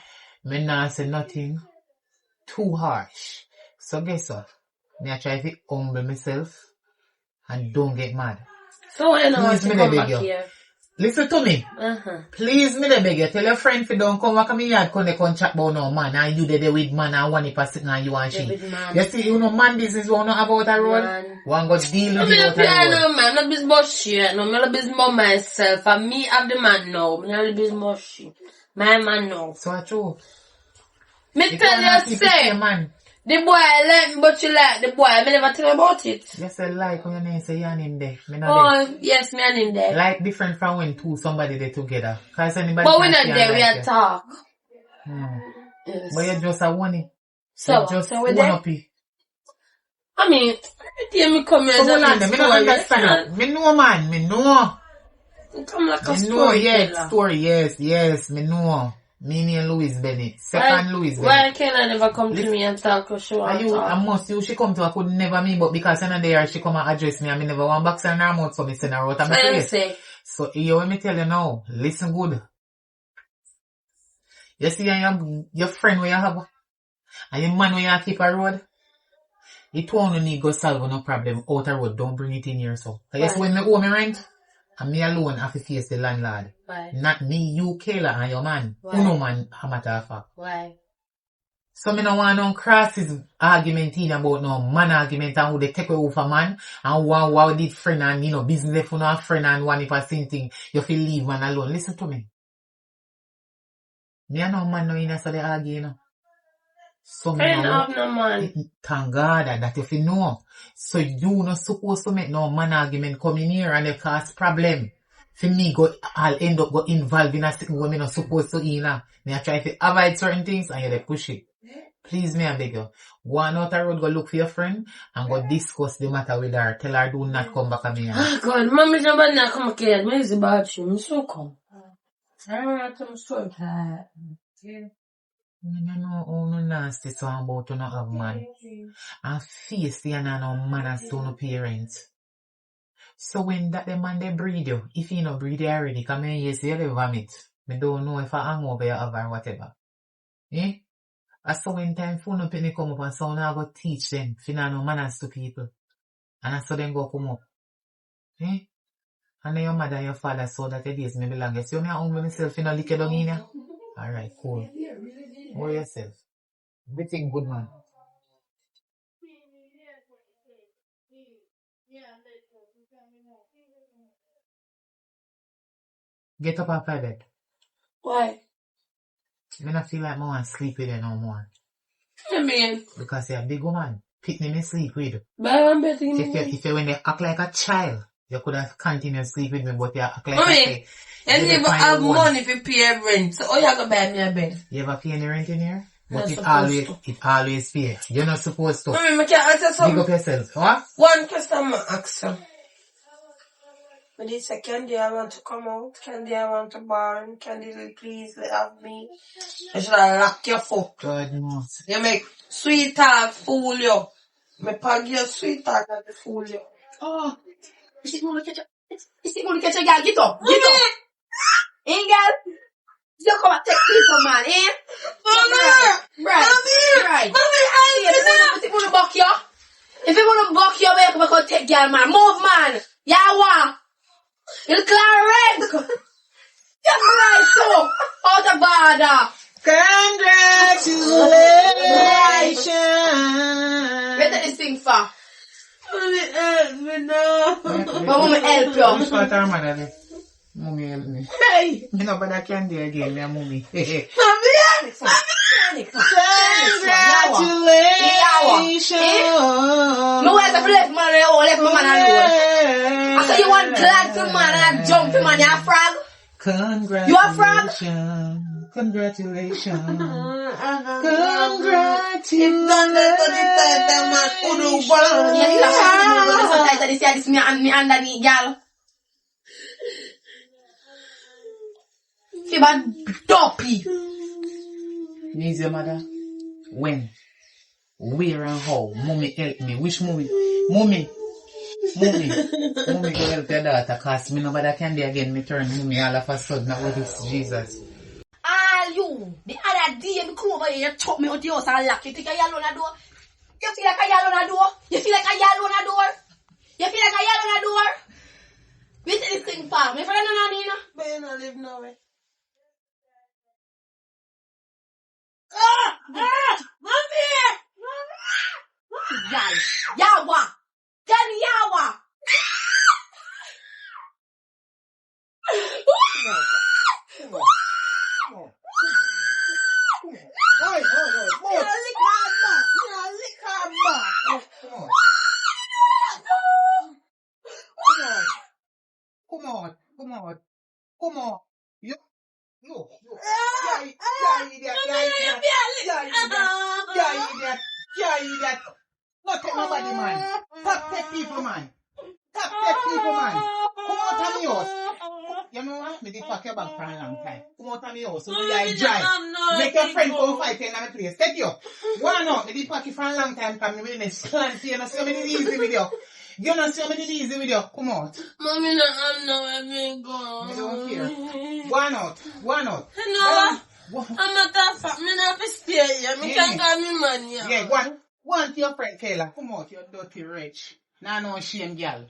[SPEAKER 1] Me not say nothing too harsh. So guess what? Me I try to humble myself and don't get mad.
[SPEAKER 2] So you know what to come back here.
[SPEAKER 1] Listen to me. Please me the beg you. Tell your friend if you don't come back to me yard come chat about no man and you there with man and one if I sit and you and she. You see you know man business you know about a role. One go deal with you about a role.
[SPEAKER 2] No man, I'm not business about shit. No, I'm not business about myself. And me have the man now. I'm not business about shit. My man now.
[SPEAKER 1] So I true.
[SPEAKER 2] Me
[SPEAKER 1] You
[SPEAKER 2] tell
[SPEAKER 1] can't
[SPEAKER 2] you,
[SPEAKER 1] keep it
[SPEAKER 2] say,
[SPEAKER 1] here, man.
[SPEAKER 2] the boy like me, but you like the boy. I never tell you about it.
[SPEAKER 1] You say like when your name say you're in there. Me not
[SPEAKER 2] Oh, yes, me and in
[SPEAKER 1] there.
[SPEAKER 2] there.
[SPEAKER 1] Like different from when somebody they together. Cause anybody
[SPEAKER 2] But we
[SPEAKER 1] can
[SPEAKER 2] not
[SPEAKER 1] see and
[SPEAKER 2] there, we
[SPEAKER 1] like
[SPEAKER 2] are
[SPEAKER 1] you.
[SPEAKER 2] talk.
[SPEAKER 1] But
[SPEAKER 2] Yes.
[SPEAKER 1] you're just a one.
[SPEAKER 2] So,
[SPEAKER 1] You just
[SPEAKER 2] so we
[SPEAKER 1] one
[SPEAKER 2] there?
[SPEAKER 1] up here.
[SPEAKER 2] I mean, every day me come here
[SPEAKER 1] So
[SPEAKER 2] as
[SPEAKER 1] hold
[SPEAKER 2] a
[SPEAKER 1] on,
[SPEAKER 2] big
[SPEAKER 1] me don't
[SPEAKER 2] story.
[SPEAKER 1] understand. Me know, man. Me know.
[SPEAKER 2] You come like a
[SPEAKER 1] Me know, yes,
[SPEAKER 2] storyteller.
[SPEAKER 1] story, yes, me know. Me and Louis Bennett.
[SPEAKER 2] Why,
[SPEAKER 1] Second Louis
[SPEAKER 2] why
[SPEAKER 1] Bennett.
[SPEAKER 2] can I never come to
[SPEAKER 1] Listen,
[SPEAKER 2] me and talk to she want to talk?
[SPEAKER 1] she come to, I could never me, but because I'm there, she come and address me, and me never want box in her mouth, so me send her out of my
[SPEAKER 2] I
[SPEAKER 1] face.
[SPEAKER 2] say,
[SPEAKER 1] So, here, when me tell you now, listen good. You see, your friend where you have, and your man where you keep a road, you two only need go solve no problem out a road, don't bring it in here, so. So, yes, when me owe me rent, and me alone have to face the landlord.
[SPEAKER 2] why?
[SPEAKER 1] Not me, you, Kayla, and your man.
[SPEAKER 2] Why?
[SPEAKER 1] Who no man, a matter of fact.
[SPEAKER 2] Why?
[SPEAKER 1] So me no want no crosses argument in about no man argument and who they take away over man and who did friend and business if you no have friend and one if a same thing you feel leave man alone. Listen to me. Me and no man no in so they argue So me
[SPEAKER 2] Friend
[SPEAKER 1] no
[SPEAKER 2] of no man.
[SPEAKER 1] thank God that if you know. So you not supposed to make no man argument come in here and they cause problem. For me I'll end up go involved in a thing where me not supposed to in me I try to avoid certain things and you they push it. Please, me I beg you. Go on out the road, go look for your friend and go discuss the matter with her. Tell her do not come back at me.
[SPEAKER 2] Oh God, mommy jump not come again. Where is the bathroom? So come. I don't know to so tired.
[SPEAKER 1] I know how no nasty so about to not have man. And face the no manners to no parents. So when that the man they breed you, if you no breed you already, come here, yes, you live vomit. Me don't know if I hang over you have or whatever. Eh? I saw when time phone up and come up and so now I go teach them. If you no manners to people. And I saw them go come up. Eh? And then your mother and your father saw that the days may be longest. So me I humble myself in a lick down in here. Alright, cool. Worry yourself. Everything good, man. Get up off my bed.
[SPEAKER 2] Why?
[SPEAKER 1] I don't feel like I want to sleep with you no more.
[SPEAKER 2] I mean,
[SPEAKER 1] Because you're a big woman. Pick me sleep with you.
[SPEAKER 2] but I'm betting
[SPEAKER 1] If you when they act like a child, you could have continued to sleep with me, but you act like
[SPEAKER 2] Mommy,
[SPEAKER 1] a child.
[SPEAKER 2] you never have money to pay rent, so how you gonna buy me a bed?
[SPEAKER 1] You ever pay any rent in here? But
[SPEAKER 2] Not
[SPEAKER 1] it always pay. You're not supposed to.
[SPEAKER 2] Mommy, I can answer
[SPEAKER 1] Big
[SPEAKER 2] something.
[SPEAKER 1] up yourself. What?
[SPEAKER 2] One customer asked her. But he said, Candy, I want to come out. Candy, I want to borrow. Candy, please have me. I should have locked your foot.
[SPEAKER 1] God knows.
[SPEAKER 2] You make sweet talk fool you. Me pag your sweet talk and the fool you.
[SPEAKER 3] Oh, is it money catch up? Is it money catch up, girl? Get up. Get up. Eh, girl? You come and take this from man, eh?
[SPEAKER 2] Mommy!
[SPEAKER 3] Right.
[SPEAKER 2] Mommy,
[SPEAKER 3] If you wanna buck you, if you wanna buck you, you come and take girl, man. Move, man. Yawa. You'll clear rent. You're right, so. Out of border.
[SPEAKER 1] Congratulations!
[SPEAKER 3] Where did this thing for?
[SPEAKER 2] Mommy, help me now.
[SPEAKER 3] Mama help you.
[SPEAKER 1] Which part of mother? Mommy help me.
[SPEAKER 3] Hey.
[SPEAKER 1] You know, but I can't do again, yeah, mommy.
[SPEAKER 3] Congratulations! No way to left man left my man alone. I saw you want glad to man and I jump to man, you a frog?
[SPEAKER 1] Congratulations.
[SPEAKER 3] You a frog?
[SPEAKER 1] Congratulations.
[SPEAKER 3] This me underneath, girl. See, but dopey.
[SPEAKER 1] Needs your mother? When? Where and how? Mommy help me. Which mommy? Mommy go help your daughter cause me nobody can do again. Me turn mommy all of a sudden. Now what is Jesus?
[SPEAKER 3] All you. The other day, me come over here, you chop me out the house and lock. You think I yell on the door? You feel like I yell on the door? You feel like I yell on the door? You feel like I yell on the door? We take this thing far. My friend and Nina.
[SPEAKER 2] But you don't live nowhere. Mommy!
[SPEAKER 3] Yawa. Tell me Yawa.
[SPEAKER 1] nobody, man. Top tech people, man. Top tech people, man. Come out of my house. You know what? Me did pack your bag for a long time. Come out of my house. So you are dry. Make your friend come fight in my place. Take you. Why not? Me did pack you for a long time. Come in this plant. You know, so many easy with you. You know, so many easy with you. Come out.
[SPEAKER 2] Mommy, I'm not having go.
[SPEAKER 1] Me don't care. Why not? Why not?
[SPEAKER 2] No, I'm not that fat. Me not have to stay here. Me can't call me man here.
[SPEAKER 1] Yeah, go on to your friend Kayla. Come out, you dirty rich. Nah, no shame, girl.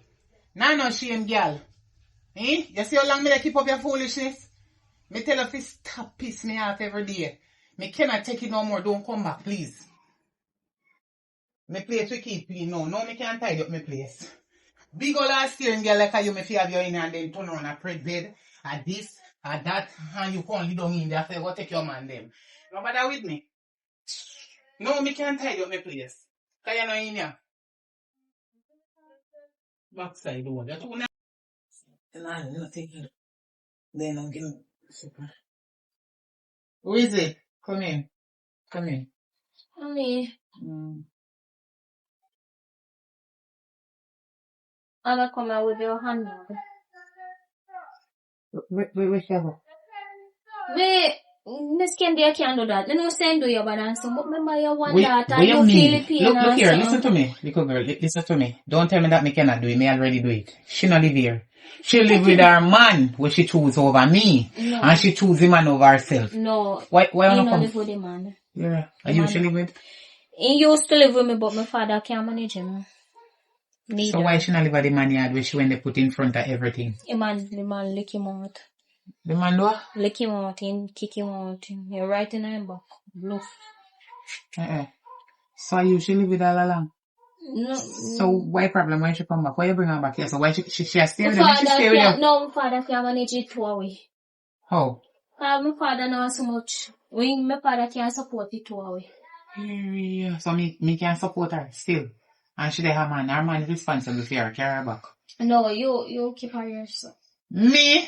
[SPEAKER 1] Nah, no shame, girl. Eh? You see how long me keep up your foolishness? Me tell you to stop piss me off every day. Me cannot take it no more. Don't come back, please. Me place we keep clean now. No, me can't tidy up my place. Big ol' last year, girl, like how you me feel your in and then turn around and prep bed. And this, and that, and you can't lead down in there after you go take your man them. No bother with me. No, me can't tidy up my place. Cause you're not in here. Backside door. You're too nice. No, take it. Then I'll give me super. Who is it? Come in. Come in.
[SPEAKER 4] Honey, I'll come out with your hand.
[SPEAKER 1] Wait, Shabba.
[SPEAKER 4] Wait, Miss Candy, I can't do that. You know, send you but answer. But remember, you want
[SPEAKER 1] What
[SPEAKER 4] that.
[SPEAKER 1] do you mean?
[SPEAKER 4] Filipino.
[SPEAKER 1] Look here, listen to me. Little girl, listen to me. Don't tell me that me cannot do it. Me already do it. She not live here. She live with her man, where she choose over me.
[SPEAKER 4] No.
[SPEAKER 1] And she choose him man over herself.
[SPEAKER 4] No.
[SPEAKER 1] Why you
[SPEAKER 4] not
[SPEAKER 1] not
[SPEAKER 4] live
[SPEAKER 1] come?
[SPEAKER 4] with the man.
[SPEAKER 1] Yeah. Are you she live with?
[SPEAKER 4] He used to live with me, but my father can't manage him. Neither.
[SPEAKER 1] So why she not live at the man yard where she when they put in front of everything?
[SPEAKER 4] The man lick him out.
[SPEAKER 1] The man do?
[SPEAKER 4] Lick him out and kick him out. You're right in her back. Bluff.
[SPEAKER 1] So you she live with all along?
[SPEAKER 4] No.
[SPEAKER 1] So why problem? Why she come back? Why you bring her back here? So why she stay with
[SPEAKER 4] My
[SPEAKER 1] you? Why she stay with you?
[SPEAKER 4] no, my father can't manage it two away.
[SPEAKER 1] How?
[SPEAKER 4] My father not so much. My father can't support it two away.
[SPEAKER 1] Yeah. So me can support her still. And she dey her man. Her man is responsible for her. Carry her back.
[SPEAKER 4] No, you keep her yourself.
[SPEAKER 1] Me?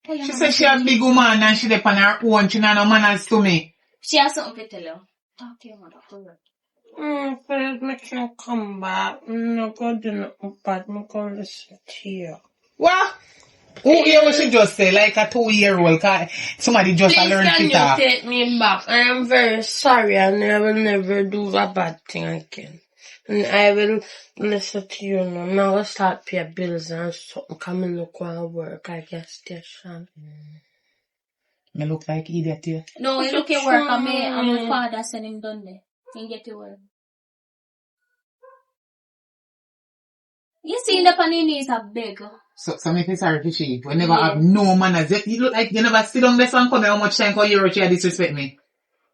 [SPEAKER 1] She said she a big woman and she dey on her own. She not no manners to me.
[SPEAKER 4] She has something to tell you. Talk to your mother.
[SPEAKER 2] But I can't come back. I'm not going to do nothing bad. I'm going to listen to you.
[SPEAKER 1] What? Who hear what she just say? Like a 2-year-old. Somebody just
[SPEAKER 2] Please,
[SPEAKER 1] learn
[SPEAKER 2] can
[SPEAKER 1] to
[SPEAKER 2] you
[SPEAKER 1] talk.
[SPEAKER 2] take me back? I am very sorry and I will never do a bad thing again. And I will listen to you now. Now I'll start pay bills and something. Come and look and work at gas station.
[SPEAKER 1] Me look like idiot to you.
[SPEAKER 4] No, he look at work and my father send him done there. He get to work. You see the on your knees are big.
[SPEAKER 1] So me feel sorry for she. We never have no manners. You look like you never sit down there and come here how much time for you disrespect me.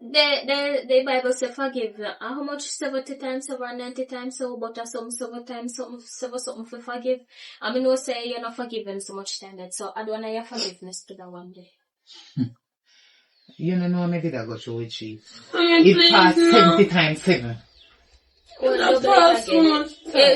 [SPEAKER 4] The Bible say forgive. And how much 70 times over 90 times so, but some 7 times something for forgive. I mean, no say you're not forgiven so much time that. So I don't want your forgiveness to that one day.
[SPEAKER 1] You know me did I go show with she. It passed 70 times 7.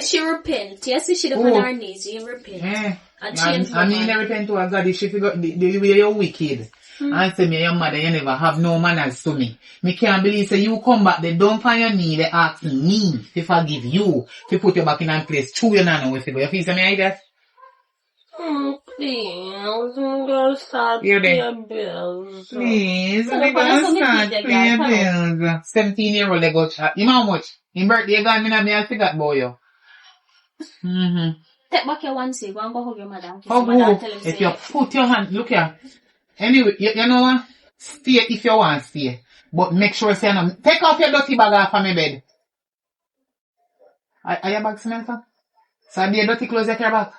[SPEAKER 4] She repent. Yes, she did on her knees. She repent.
[SPEAKER 1] I mean, I repent to her God if she forgot the way you're wicked. And say me, your mother, you never have no manners to me. Me can't believe say you come back, they don't find your knee, they ask me to forgive you, to put you back in that place. True, you know where to go. You feel me like that?
[SPEAKER 2] Please, I'm going to start paying bills.
[SPEAKER 1] Please, I'm going to start paying bills. 17-year-old, they go chat. You know how much? In birthday, gone, I forgot about you.
[SPEAKER 4] Take back your one say, go and go hug your mother.
[SPEAKER 1] If you put your hand, look here. Anyway, you know what? Stay if you want to stay. But make sure you no. Take off your dirty bag off of my bed. Are your bag smell fun? So be dirty clothes at your back.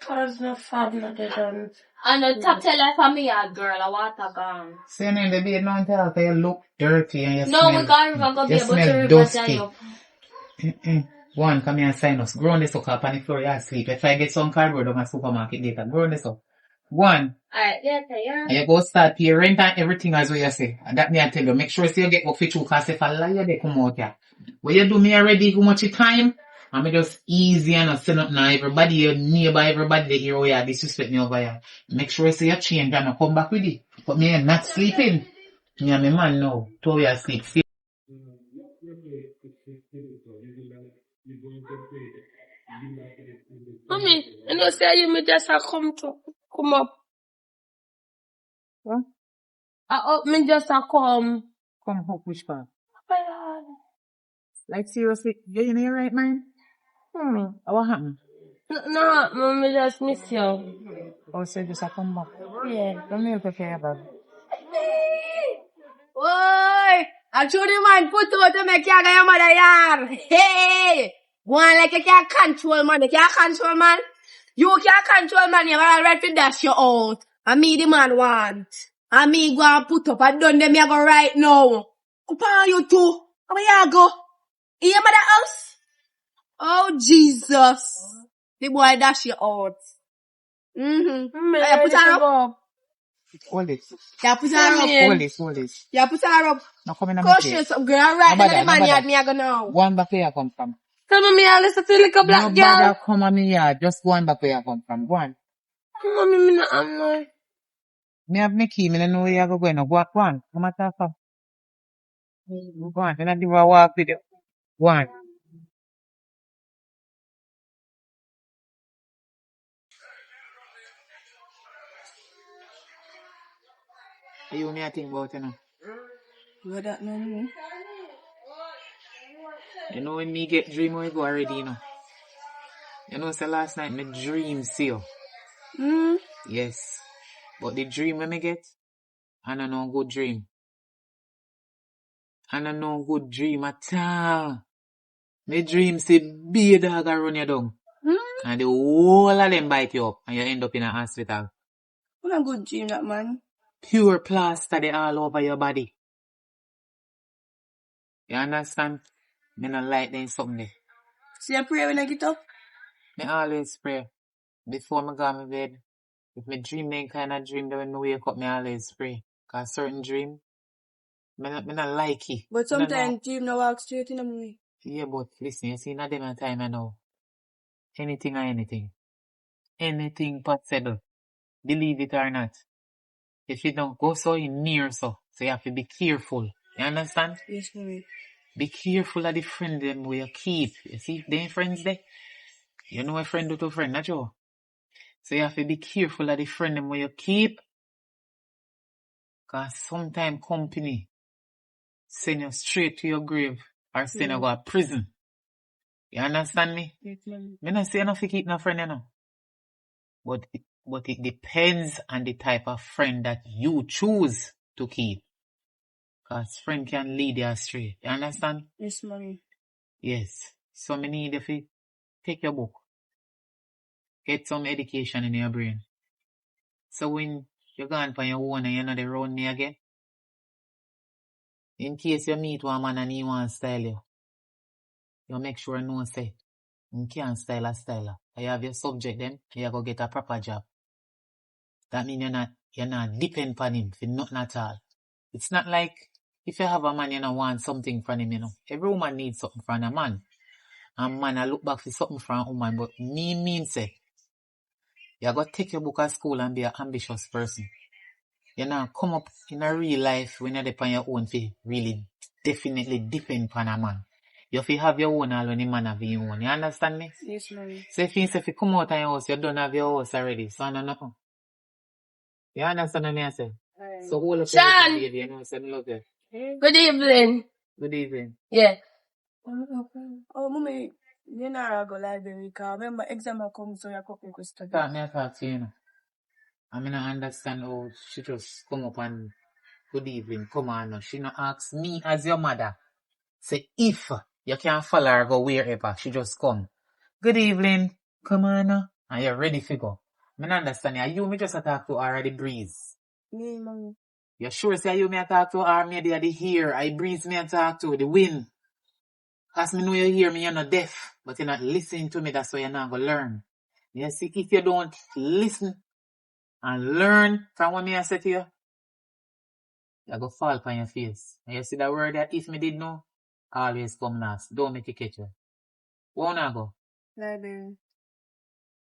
[SPEAKER 2] Cause no fab not done.
[SPEAKER 4] And the top tell her for me a girl, I want a gun.
[SPEAKER 1] So you know in the bed now tell her you look dirty and you
[SPEAKER 4] no,
[SPEAKER 1] smell.
[SPEAKER 4] No, we can't go be able to
[SPEAKER 1] smell
[SPEAKER 4] dusty.
[SPEAKER 1] One, come here and sign us. Grow on this up on the floor, you sleep. If I get some cardboard on my supermarket later, grow on this up. One.
[SPEAKER 4] Alright, yeah.
[SPEAKER 1] And you go start pay rent and everything as what you say. And that me I tell you, make sure you get up for 2 because if I lie you they come out here. When you do me already how much time, I'm just easy and not send up now everybody, your neighbor, everybody they hear how you disrespect me over here. Make sure you say you change and come back with it. But me I'm not sleeping. Me and my man now. 2 hours sleep.
[SPEAKER 2] Mommy, I know say you me just a come up.
[SPEAKER 1] What?
[SPEAKER 2] Me just a come.
[SPEAKER 1] Come up which part? Like seriously, you in your right mind? What happened?
[SPEAKER 2] No, mommy just miss you.
[SPEAKER 1] Oh, so just a come back.
[SPEAKER 2] Yeah.
[SPEAKER 1] Come here, prepare bag.
[SPEAKER 3] Oi! Actually, man, put out to make you get your mother yard. Hey! Go on like you can't control, man. You can't control, man. You can't control, man. You're already to dash you out. And me, the man, want. And me go and put up and done them, you go right now. Up on you too. Where you go? In your mother house? Oh, Jesus. The boy dash you out. Yeah, put her up.
[SPEAKER 1] Hold it.
[SPEAKER 3] Yeah, put her up.
[SPEAKER 1] Hold it.
[SPEAKER 3] Yeah, put her up.
[SPEAKER 1] No come in on
[SPEAKER 3] Go
[SPEAKER 1] my face.
[SPEAKER 3] straight up, girl. Right now, the man yard me I go now.
[SPEAKER 1] One back where you come from.
[SPEAKER 2] Tell me I listen to like a black
[SPEAKER 1] No
[SPEAKER 2] girl.
[SPEAKER 1] bother come on me yard. Just go on back where you come from. Go on.
[SPEAKER 2] Mommy, me not know.
[SPEAKER 1] Me have me key. Me don't know where you go no. Go on. Come on, talk up. Go on. You not do a walk with you. Go on. You me I think about you know.
[SPEAKER 3] What that no?
[SPEAKER 1] You know when me get dream where you go already, you know. You know, so last night my dream see you. Yes. But the dream when me get, I don't know good dream. I don't know good dream at all. My dream say be a dog a run you down. And the whole of them bite you up and you end up in a hospital.
[SPEAKER 3] What a good dream that man.
[SPEAKER 1] Pure plaster they all over your body. You understand? Me not like them something there.
[SPEAKER 3] See I pray when I get up?
[SPEAKER 1] Me always pray. Before me go to my bed. If me dream them kind of dream, then when me wake up, me always pray. Cause certain dream, me not like it.
[SPEAKER 3] But sometimes dream no walk straight in the movie.
[SPEAKER 1] Yeah, but listen, you see, not them time I know. Anything or anything. Anything possible. Believe it or not. If you don't go so in near so you have to be careful. You understand?
[SPEAKER 3] Yes, mommy.
[SPEAKER 1] Be careful of the friend them where you keep. You see, if they ain't friends there, you know a friend do to friend, not you. So you have to be careful of the friend them where you keep. Cause sometime company send you straight to your grave or send you go to prison. You understand me?
[SPEAKER 3] Yes, mommy.
[SPEAKER 1] Me not say enough to keep no friend, you know. But it depends on the type of friend that you choose to keep. Cause friend can lead you astray. You understand?
[SPEAKER 3] Yes, mommy.
[SPEAKER 1] Yes. So me need you to take your book. Get some education in your brain. So when you're gone for your own and you're not around me again, in case you meet one man and he want to style you, you make sure no say, you can't style a styler. You have your subject then, you go get a proper job. That means you're not depend on him for nothing at all. It's not like if you have a man, you don't want something from him, you know. Every woman needs something from a man. And man, I look back for something from a woman, but me mean say, you got to take your book at school and be an ambitious person. You know, come up in a real life when you're on your own for really definitely depend on a man. You have to have your own all when the man have your own. You understand me?
[SPEAKER 3] Yes, mommy.
[SPEAKER 1] So if you come out of your house, you don't have your house already. So I don't know. You understand what I say? So all of
[SPEAKER 2] Sean!
[SPEAKER 1] baby, you know, say I love you.
[SPEAKER 2] Good evening.
[SPEAKER 1] Good evening.
[SPEAKER 2] Yeah.
[SPEAKER 3] Oh, mommy, you know go library because remember exam come so you come to study.
[SPEAKER 1] I talk to you, you know. I mean, I understand how she just come up and good evening, come on. No. She not ask me as your mother. Say if you can't follow her go wherever, she just come. Good evening, come on. No. And you're ready to go. I mean, understand you. Me just talk to her at the breeze.
[SPEAKER 3] Me, mommy.
[SPEAKER 1] You sure say you me talk to her, maybe at the ear, I breeze me talk to the wind. Cause me know you hear me, you're not deaf, but you're not listening to me, that's why you're not going to learn. You see, if you don't listen and learn from what me I say to you, you go fall upon your face. And you see that word that if me did know, always come last. Don't make it catch you. What wanna go?
[SPEAKER 3] Library.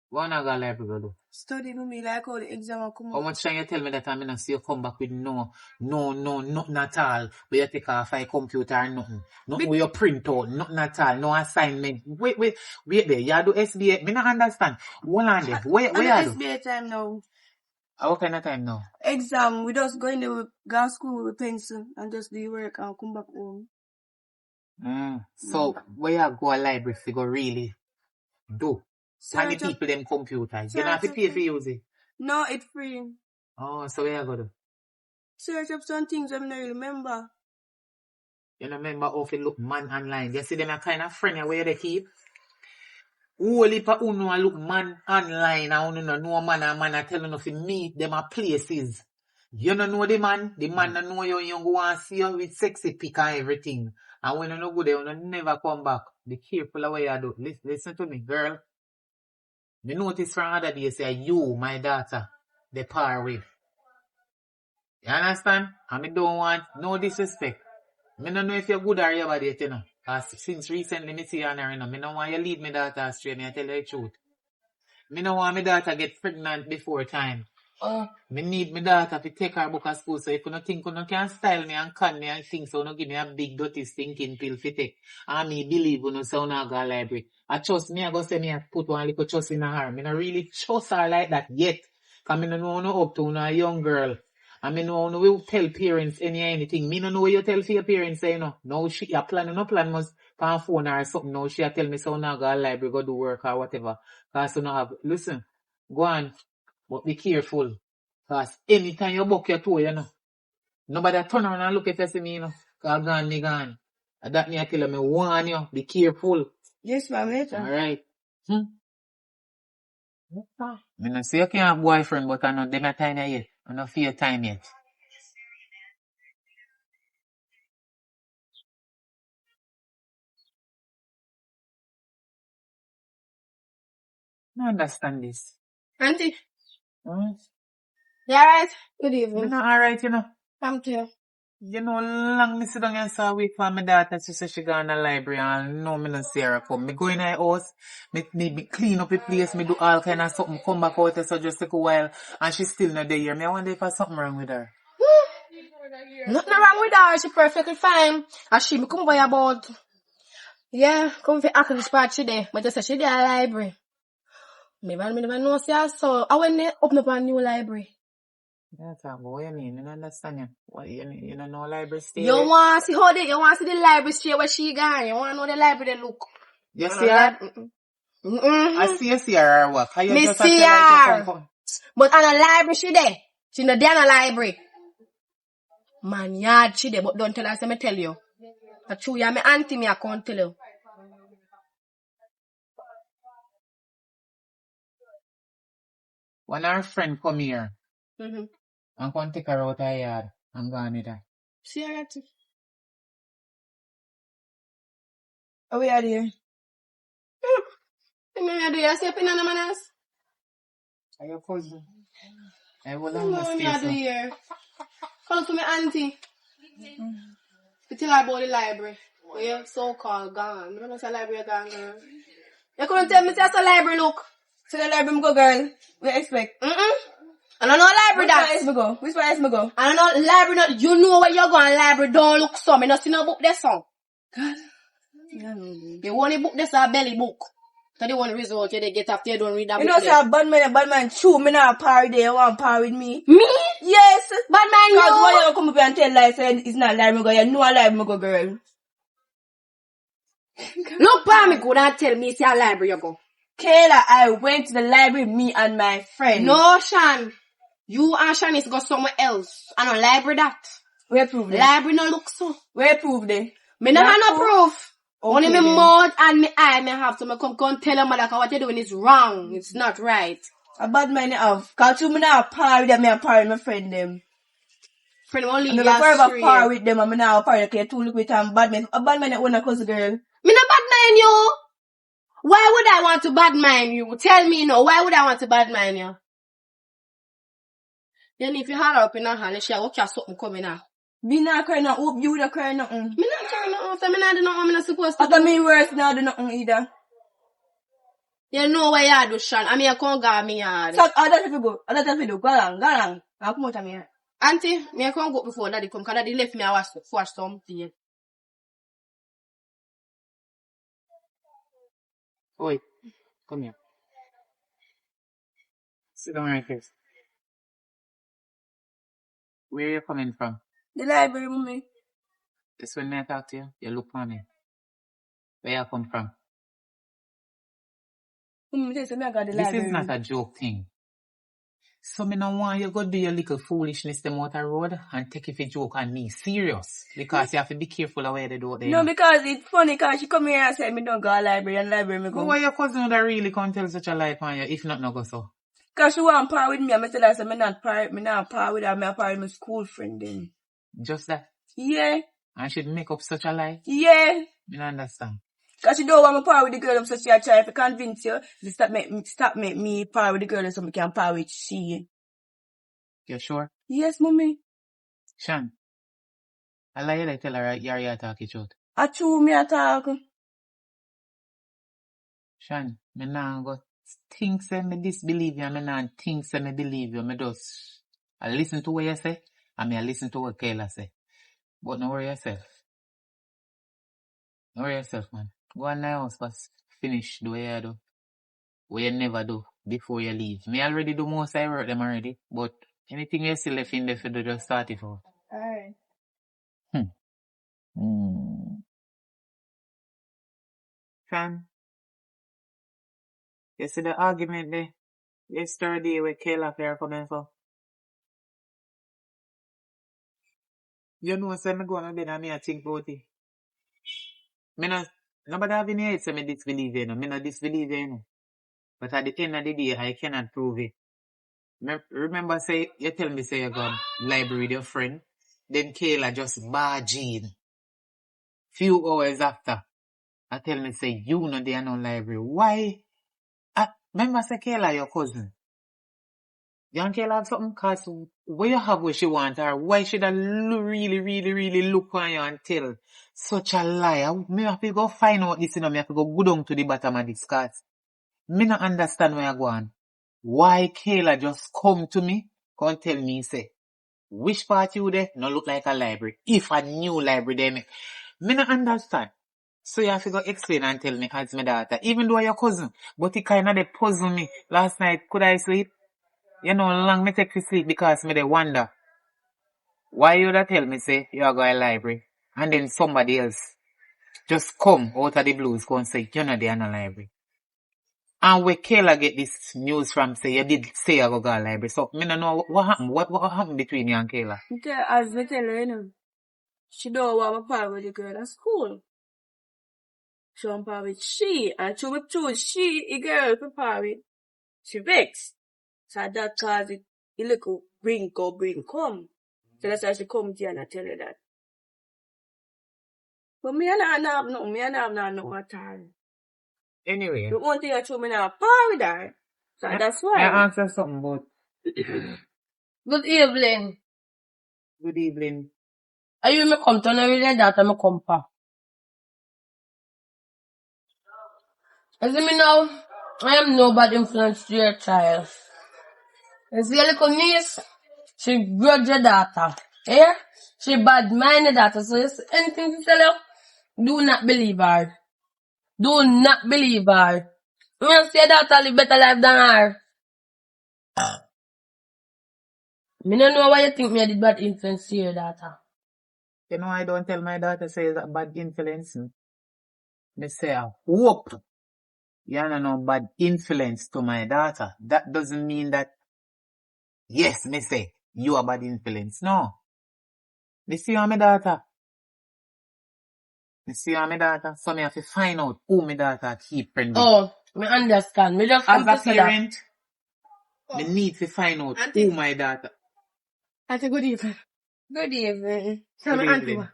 [SPEAKER 1] What wanna go library go do?
[SPEAKER 3] study with me like how the exam will come
[SPEAKER 1] How
[SPEAKER 3] up.
[SPEAKER 1] much time you tell me that I'm gonna see you come back with nothing at all. Where you take off a computer or nothing. Nothing where you print out, nothing at all, no assignment. Wait there. You do SBA. Me not understand. Hold on there. Where you do?
[SPEAKER 3] SBA time now.
[SPEAKER 1] What kind of time now?
[SPEAKER 3] Exam, we just go in there, go to school with pencil and just do work and come back home.
[SPEAKER 1] So where you go a library to go really do? And the
[SPEAKER 3] Search up-
[SPEAKER 1] people them computers. You
[SPEAKER 3] search
[SPEAKER 1] don't have to
[SPEAKER 3] up-
[SPEAKER 1] pay for use it.
[SPEAKER 3] No, it's free.
[SPEAKER 1] Oh, so where you go do?
[SPEAKER 3] Search up some things I don't really remember.
[SPEAKER 1] You know, remember how to look man online. You see them a kind of friend where they keep. Only pa uno a look man online and uno know man and man a tell you to meet them at places. You don't know the man don't know you go and see you with sexy pic and everything. And when you no go there, you never come back. Be careful of what you do. Listen to me, girl. Me notice from other days say you, my daughter, the par with. You understand? And me don't want no disrespect. Me don't know if you're good or you're bad yet, you know. Cause since recently me see you on her, you know, me don't want you lead my daughter astray, me I tell you the truth. Me don't want my daughter get pregnant before time. Me need my daughter to take her book of school, so if you don't think you can style me and con me and think so, you give me a big dirty stinking pill for take. And me believe you so you not go to library. I trust me, I go say me I put one little trust in her. Me not really trust her like that yet. Cause me no know no up to a young girl. And me know no will tell parents anything. Me no know what you tell for your parents say no. No she a plan no plan must pan phone or something. No she a tell me so you not go to library, go do work or whatever. Cause you no have listen, go on. But be careful. Cause anytime you buck your toe, you know. Nobody turn around and look at you see me, you know. Cause gone, me gone. And that me I tell you, me warn you. Be careful.
[SPEAKER 3] Yes, ma'am, later.
[SPEAKER 1] Alright. Me no say you can't have boyfriend, but I know them a time yet. I no feel time yet. I understand this.
[SPEAKER 3] Auntie,
[SPEAKER 1] Hmm?
[SPEAKER 3] you alright? Good
[SPEAKER 1] Me
[SPEAKER 3] evening.
[SPEAKER 1] not alright, you know.
[SPEAKER 3] Come to you.
[SPEAKER 1] You know, long me sit down and saw wait for my daughter. She say she go in the library and no me no see her come. Me go in her house, me clean up the place, me do all kind of something, come back out there so just take a while and she still not there. Me I wonder if there's something wrong with her.
[SPEAKER 3] Nothing wrong with her. She perfectly fine. And she me come by about, yeah, come for active spot today. But just say she there at the library. Me never know see her so. I when they open up a new library.
[SPEAKER 1] Yeah, talk about what you mean? I don't understand you. What, you don't know library stay
[SPEAKER 3] You
[SPEAKER 1] there?
[SPEAKER 3] want to see how they, you want to see the library straight where she gone. You want to know the library they look.
[SPEAKER 1] You see her? I see her or what? How you
[SPEAKER 3] Me
[SPEAKER 1] just
[SPEAKER 3] see
[SPEAKER 1] feel like
[SPEAKER 3] her.
[SPEAKER 1] you come.
[SPEAKER 3] But on a library she there. She not there in a library. Man yard she there, but don't tell her, say me tell you. That's true, yeah, me auntie me I can't tell you.
[SPEAKER 1] When our friend come here,
[SPEAKER 3] Mm-hmm.
[SPEAKER 1] I'm going to take her out of her yard and go on with her.
[SPEAKER 3] See her auntie. Oh, we are there. You do you see up in the manners?
[SPEAKER 1] Are your cousin? I will
[SPEAKER 3] No,
[SPEAKER 1] have
[SPEAKER 3] me I do here. Call to me auntie. To tell her about the library. Where you so-called gone. You don't know say library gone, girl. You couldn't tell me say the library look.
[SPEAKER 5] So the library me go, girl. We expect.
[SPEAKER 3] I don't know library
[SPEAKER 5] Which
[SPEAKER 3] that.
[SPEAKER 5] place me go? Which place me go?
[SPEAKER 3] I don't know library not. You know where you're going library don't look so. Me not see no book there so.
[SPEAKER 5] God.
[SPEAKER 3] You want a book there so a belly book. So they want the result you they get after you don't read that
[SPEAKER 5] You
[SPEAKER 3] book
[SPEAKER 5] know, say
[SPEAKER 3] there.
[SPEAKER 5] a bad man, chew me now par there. You want par with me?
[SPEAKER 3] Me?
[SPEAKER 5] Yes.
[SPEAKER 3] Bad man
[SPEAKER 5] Cause why
[SPEAKER 3] you?
[SPEAKER 5] you come up here and tell lies say it's not library me go? You know a library me go, girl.
[SPEAKER 3] Look pa me good and tell me say a library you go.
[SPEAKER 5] Kayla, I went to the library, me and my friend.
[SPEAKER 3] No, Shan. You and Shanice go somewhere else. I know library that.
[SPEAKER 5] Where proof there?
[SPEAKER 3] Library no look so.
[SPEAKER 5] Where proof there?
[SPEAKER 3] Me never
[SPEAKER 5] Not
[SPEAKER 3] no proof.
[SPEAKER 5] Okay,
[SPEAKER 3] Only me
[SPEAKER 5] then.
[SPEAKER 3] mouth and me eye me have to me come tell them that what you're doing is wrong. It's not right.
[SPEAKER 5] A bad man you have. Cause you me now par with them, me a par with my friend them.
[SPEAKER 3] Friend won't leave
[SPEAKER 5] I'm
[SPEAKER 3] you
[SPEAKER 5] never forever
[SPEAKER 3] astray.
[SPEAKER 5] par with them and me now par with you too look with them bad man. A bad man you own a cousin girl.
[SPEAKER 3] Me no bad mind you. Why would I want to bad mind you? Tell me no. Why would I want to bad mind you? Then if you holler up in a hand, she will catch something coming out.
[SPEAKER 5] Me not cry now, hope you would cry nothing.
[SPEAKER 3] Me not trying nothing. So me not do nothing I'm not supposed to
[SPEAKER 5] After
[SPEAKER 3] do.
[SPEAKER 5] me worse now do nothing either.
[SPEAKER 3] You know what you do, Sean. I mean, you can't go me yard.
[SPEAKER 5] So, I don't have to go. I don't have to go. Go along. I'll come out of me.
[SPEAKER 3] Auntie, me can't go before daddy come, because daddy left me a wash something.
[SPEAKER 1] Oi, come here. Sit down right here. Where are you coming from?
[SPEAKER 5] The library, mommy.
[SPEAKER 1] This when I talk to you, you look for me. Where you come from?
[SPEAKER 5] Mommy, tell me I got the
[SPEAKER 1] This
[SPEAKER 5] library.
[SPEAKER 1] is not a joke thing. So me no want you go do your little foolishness them out the road and take it for joke on me. Serious. Because you have to be careful of where they do it there.
[SPEAKER 5] No, because it's funny, because she come here and say me don't go to library, and library me
[SPEAKER 1] But
[SPEAKER 5] go.
[SPEAKER 1] why your cousin would really come tell such a lie on you if not no go so?
[SPEAKER 5] Because she want par with me, and I tell her, say, me not par with her, me par with my school friend then.
[SPEAKER 1] Just that.
[SPEAKER 5] Yeah,
[SPEAKER 1] And she'd make up such a lie.
[SPEAKER 5] yeah.
[SPEAKER 1] You don't understand.
[SPEAKER 5] Because she don't want me par with the girl, so she a try to convince you to stop make me par with the girl so me can par with she.
[SPEAKER 1] You sure?
[SPEAKER 5] Yes, mommy.
[SPEAKER 1] Shan, I lie you tell her you're here talking truth.
[SPEAKER 5] I true me a talk.
[SPEAKER 1] Shan, me nah go think say me disbelieve you, me nah think say me believe you. Me just I listen to what you say, and me I listen to what Kayla say. But don't worry yourself. Don't worry yourself, man. Go on now house first. Finish the way you do. What you never do before you leave. Me already do most I work them already, but anything you still left in there for do, just start it out.
[SPEAKER 5] Alright.
[SPEAKER 1] Shan, you see the argument there yesterday with Kayla here coming for? You know, say me go on bed and me a think about it. Me no, nobody have any hate say me disbelieve you, no. Me no disbelieve you, no. But at the end of the day, I cannot prove it. Remember, say, you tell me, say, you go library with your friend, then Kayla just barge in. Few hours after, I tell me, say, you know they are no library. Why? Remember, say, Kayla, your cousin. You and Kayla have something, cause what you have what she want, or why should I really look on you and tell such a lie? Me have to go find out this, you know, me have to go down to the bottom of this, cause me not understand where you go on. Why Kayla just come to me, come tell me, say, which part you there no look like a library? If a new library there, me not understand. So you have to go explain and tell me as my daughter, even though your cousin, but it kind of they puzzle me. Last night, could I sleep? You know, long me take to sleep because me they wonder. Why you da tell me, say, you are going to library, and then somebody else just come out of the blues, go and say, you know they are no library. And where Kayla get this news from, say, you did say you go to library. So, me don't know what happened. What happened between you and Kayla?
[SPEAKER 5] As me tell her, you know, she don't want me par with the girl at school. She want par with she, and she would choose she, the girl, to par with. She vexed. So that cause it little bring come. So that's why she come to you and I tell her that. But me and her have nothing, me and her have no at all.
[SPEAKER 1] Anyway.
[SPEAKER 5] The only thing I told me now, par with her. So that's why.
[SPEAKER 1] I answer something about.
[SPEAKER 2] Good evening.
[SPEAKER 1] Good evening.
[SPEAKER 2] Are you me come to know really that I'm come pa? As you me now, I am no bad influence to your child. As your little niece, she grudge your daughter. Yeah? She bad mind your daughter. So you see anything to tell you, do not believe her. Do not believe her. You want to see your daughter live better life than her. Me don't know why you think me I did bad influence to your daughter.
[SPEAKER 1] You know, I don't tell my daughter say that bad influence. Me say, I hope you don't know bad influence to my daughter. That doesn't mean that, yes, me say, you are bad influence. No. Me see you and my daughter. Me see you and my daughter. So me have to find out who my daughter keep friend with.
[SPEAKER 2] Oh, me understand. Me just
[SPEAKER 1] As
[SPEAKER 2] come
[SPEAKER 1] a
[SPEAKER 2] to say that.
[SPEAKER 1] parent, me need to find out who my daughter.
[SPEAKER 3] Auntie, good evening.
[SPEAKER 5] Good evening.
[SPEAKER 3] Tell
[SPEAKER 1] Good
[SPEAKER 3] me, auntie.
[SPEAKER 1] evening.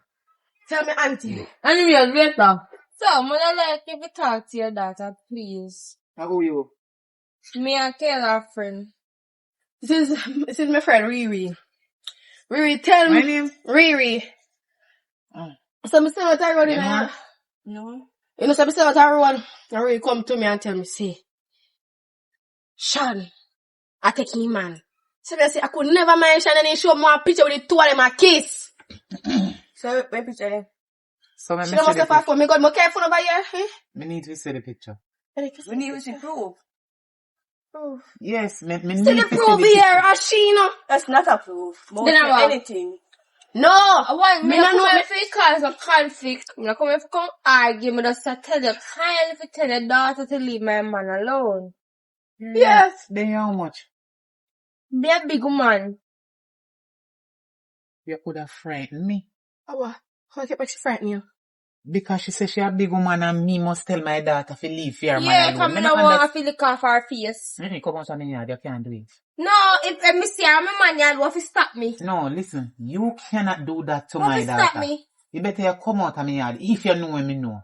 [SPEAKER 3] Tell me, auntie.
[SPEAKER 2] Anyway, later.
[SPEAKER 5] So, I like if you talk to your daughter, please.
[SPEAKER 1] Who you?
[SPEAKER 5] Me and Kayla friend.
[SPEAKER 3] This is my friend, Riri. Riri, tell
[SPEAKER 1] My
[SPEAKER 3] me.
[SPEAKER 1] name?
[SPEAKER 3] Riri. So, me say what I run in
[SPEAKER 1] You know?
[SPEAKER 3] here. No. You know, so me say what I run. And Riri come to me and tell me, see, Sean, I take him, man. Seriously, I could never mention any show more picture with the two of them a kiss.
[SPEAKER 5] So, my picture there.
[SPEAKER 1] So when
[SPEAKER 3] She
[SPEAKER 1] me
[SPEAKER 3] must
[SPEAKER 1] see the
[SPEAKER 3] have fought
[SPEAKER 1] picture,
[SPEAKER 3] for me. God, more careful over here. Eh?
[SPEAKER 1] me need to see the picture.
[SPEAKER 5] We need to see proof.
[SPEAKER 1] Yes, me
[SPEAKER 3] See
[SPEAKER 1] need
[SPEAKER 3] the
[SPEAKER 1] to see
[SPEAKER 3] proof
[SPEAKER 1] the
[SPEAKER 3] here,
[SPEAKER 1] picture.
[SPEAKER 3] Ashina.
[SPEAKER 5] That's not a proof. More
[SPEAKER 3] Then
[SPEAKER 5] than
[SPEAKER 3] I want.
[SPEAKER 5] anything.
[SPEAKER 3] No.
[SPEAKER 2] I want me
[SPEAKER 3] Me
[SPEAKER 2] to
[SPEAKER 3] no know.
[SPEAKER 2] come if it cause a conflict. Me not come if come argue. Me just tell you, Kyle, if you tell your daughter to leave my man alone.
[SPEAKER 3] Yes.
[SPEAKER 1] Then how much?
[SPEAKER 2] Be a big man.
[SPEAKER 1] You could have frightened me.
[SPEAKER 3] Oh, how can she frighten you?
[SPEAKER 1] Because she said she a big woman and me must tell my daughter to leave fear
[SPEAKER 2] Yeah,
[SPEAKER 1] man
[SPEAKER 2] come
[SPEAKER 1] alone.
[SPEAKER 2] me no want to feel the off her face.
[SPEAKER 1] Come on, son, you can't do it.
[SPEAKER 2] No, if me see her, my man, you have to stop me.
[SPEAKER 1] No, listen, you cannot do that to
[SPEAKER 2] What
[SPEAKER 1] my
[SPEAKER 2] to
[SPEAKER 1] daughter.
[SPEAKER 2] stop me?
[SPEAKER 1] You better come out of my yard if you know me know.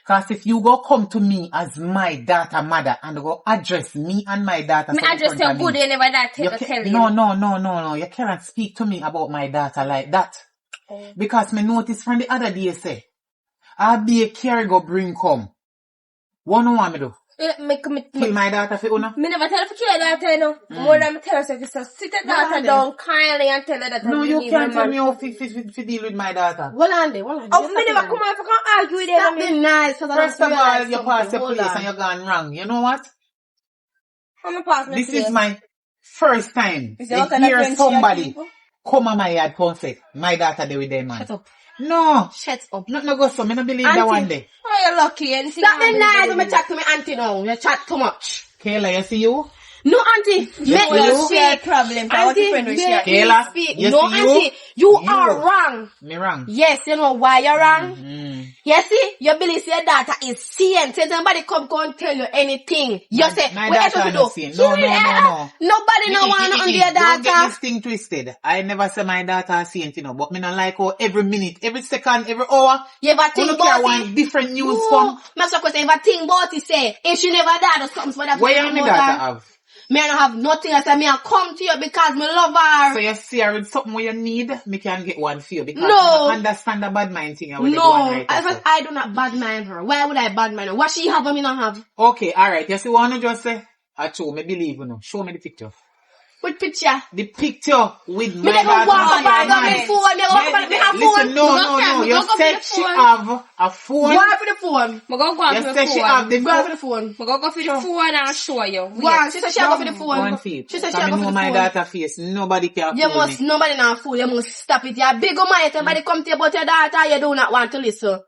[SPEAKER 1] Cause if you go come to me as my daughter mother and go address me and my daughter,
[SPEAKER 2] Me
[SPEAKER 1] so in
[SPEAKER 2] address
[SPEAKER 1] front
[SPEAKER 2] your
[SPEAKER 1] of
[SPEAKER 2] good,
[SPEAKER 1] me,
[SPEAKER 2] you never that
[SPEAKER 1] you
[SPEAKER 2] take the
[SPEAKER 1] can,
[SPEAKER 2] telling.
[SPEAKER 1] no. You cannot speak to me about my daughter like that. Because me notice from the other day say, I'll be a carry go bring come. What no want me do? Kill my daughter for una?
[SPEAKER 2] Me never tell her to kill her daughter, you know. More than me tell her, so sit your daughter down kindly and tell her that
[SPEAKER 1] No,
[SPEAKER 2] I
[SPEAKER 1] you
[SPEAKER 2] leave
[SPEAKER 1] can't
[SPEAKER 2] my
[SPEAKER 1] tell
[SPEAKER 2] man.
[SPEAKER 1] me how to deal with my daughter.
[SPEAKER 3] Hold on there.
[SPEAKER 2] Oh, me never come out if I can't argue with them.
[SPEAKER 3] Stop being nice.
[SPEAKER 1] First of all, you pass your place and you're gone wrong. You know what?
[SPEAKER 2] I'm gonna pass my
[SPEAKER 1] This
[SPEAKER 2] place.
[SPEAKER 1] is my first time
[SPEAKER 5] Is
[SPEAKER 1] to
[SPEAKER 5] there what kind of
[SPEAKER 1] hear
[SPEAKER 5] friends she have
[SPEAKER 1] somebody
[SPEAKER 5] people?
[SPEAKER 1] come on my yard and say, my daughter there with them man.
[SPEAKER 3] Shut up.
[SPEAKER 1] No.
[SPEAKER 3] Shut up.
[SPEAKER 1] Not no go so. Me no believe that
[SPEAKER 3] Auntie.
[SPEAKER 1] one day.
[SPEAKER 2] Oh, you're lucky. Anything
[SPEAKER 3] Stop being
[SPEAKER 2] happen,
[SPEAKER 3] nice
[SPEAKER 2] baby.
[SPEAKER 3] when me chat to me auntie now. You chat too much.
[SPEAKER 1] Kayla, you see you?
[SPEAKER 3] No, auntie. Make
[SPEAKER 1] you
[SPEAKER 3] me
[SPEAKER 1] see
[SPEAKER 5] Share
[SPEAKER 3] speak.
[SPEAKER 5] problem. I want to
[SPEAKER 3] Auntie,
[SPEAKER 5] friend with
[SPEAKER 3] make
[SPEAKER 5] share.
[SPEAKER 3] me
[SPEAKER 1] Kayla,
[SPEAKER 3] speak.
[SPEAKER 1] you
[SPEAKER 3] No,
[SPEAKER 1] see you?
[SPEAKER 3] auntie. You are wrong.
[SPEAKER 1] Me wrong.
[SPEAKER 3] Yes, you know why you're wrong?
[SPEAKER 1] Mm.
[SPEAKER 3] You see, you believe your daughter is seeing. Say somebody come and tell you anything. You say,
[SPEAKER 1] My
[SPEAKER 3] what
[SPEAKER 1] daughter
[SPEAKER 3] else to
[SPEAKER 1] not
[SPEAKER 3] do?
[SPEAKER 1] seeing. No.
[SPEAKER 3] Nobody no want nothing to your
[SPEAKER 1] Don't get
[SPEAKER 3] daughter.
[SPEAKER 1] this thing twisted. I never say my daughter seeing, you know, but me not like how every minute, every second, every hour,
[SPEAKER 3] You ever think
[SPEAKER 1] you care
[SPEAKER 3] about
[SPEAKER 1] one
[SPEAKER 3] it?
[SPEAKER 1] different news
[SPEAKER 3] No.
[SPEAKER 1] come.
[SPEAKER 3] Master question, if I think about it, say, if she never died or something for that.
[SPEAKER 1] What you and my daughter have?
[SPEAKER 3] Me I don't have nothing. I say, me I come to you because me love her.
[SPEAKER 1] So you see her with something what you need, me can get one for you because
[SPEAKER 3] No.
[SPEAKER 1] I understand the bad mind thing.
[SPEAKER 3] No,
[SPEAKER 1] Right
[SPEAKER 3] I do not bad mind her. Why would I bad mind her? What she have and me not have?
[SPEAKER 1] Okay, alright. You see what I just say? I show me believe you know. Show me the picture.
[SPEAKER 3] Which picture?
[SPEAKER 1] The picture with
[SPEAKER 3] Me
[SPEAKER 1] my
[SPEAKER 3] never
[SPEAKER 1] daughter.
[SPEAKER 3] walk up
[SPEAKER 1] and
[SPEAKER 3] and
[SPEAKER 1] my
[SPEAKER 3] go
[SPEAKER 1] man.
[SPEAKER 3] with phone. Me walk up and me have
[SPEAKER 1] Listen,
[SPEAKER 3] phone.
[SPEAKER 1] no. You said she have a phone.
[SPEAKER 3] Go for the phone.
[SPEAKER 2] I'm gonna go out
[SPEAKER 1] You
[SPEAKER 2] for
[SPEAKER 1] said
[SPEAKER 2] the
[SPEAKER 1] she
[SPEAKER 2] phone.
[SPEAKER 1] have the
[SPEAKER 3] Go for
[SPEAKER 1] phone.
[SPEAKER 3] the phone.
[SPEAKER 2] I'm gonna go for the phone and I'll show you.
[SPEAKER 3] Go on. She said she go for the
[SPEAKER 1] Go on
[SPEAKER 3] phone.
[SPEAKER 1] feet.
[SPEAKER 3] She said she
[SPEAKER 1] Because
[SPEAKER 3] go
[SPEAKER 1] I
[SPEAKER 3] for
[SPEAKER 1] know
[SPEAKER 3] the
[SPEAKER 1] my
[SPEAKER 3] phone.
[SPEAKER 1] daughter face. Nobody can
[SPEAKER 3] You
[SPEAKER 1] fool
[SPEAKER 3] must,
[SPEAKER 1] me.
[SPEAKER 3] nobody now fool. You must stop it. You're big man. If somebody come to you about your daughter, you do not want to listen.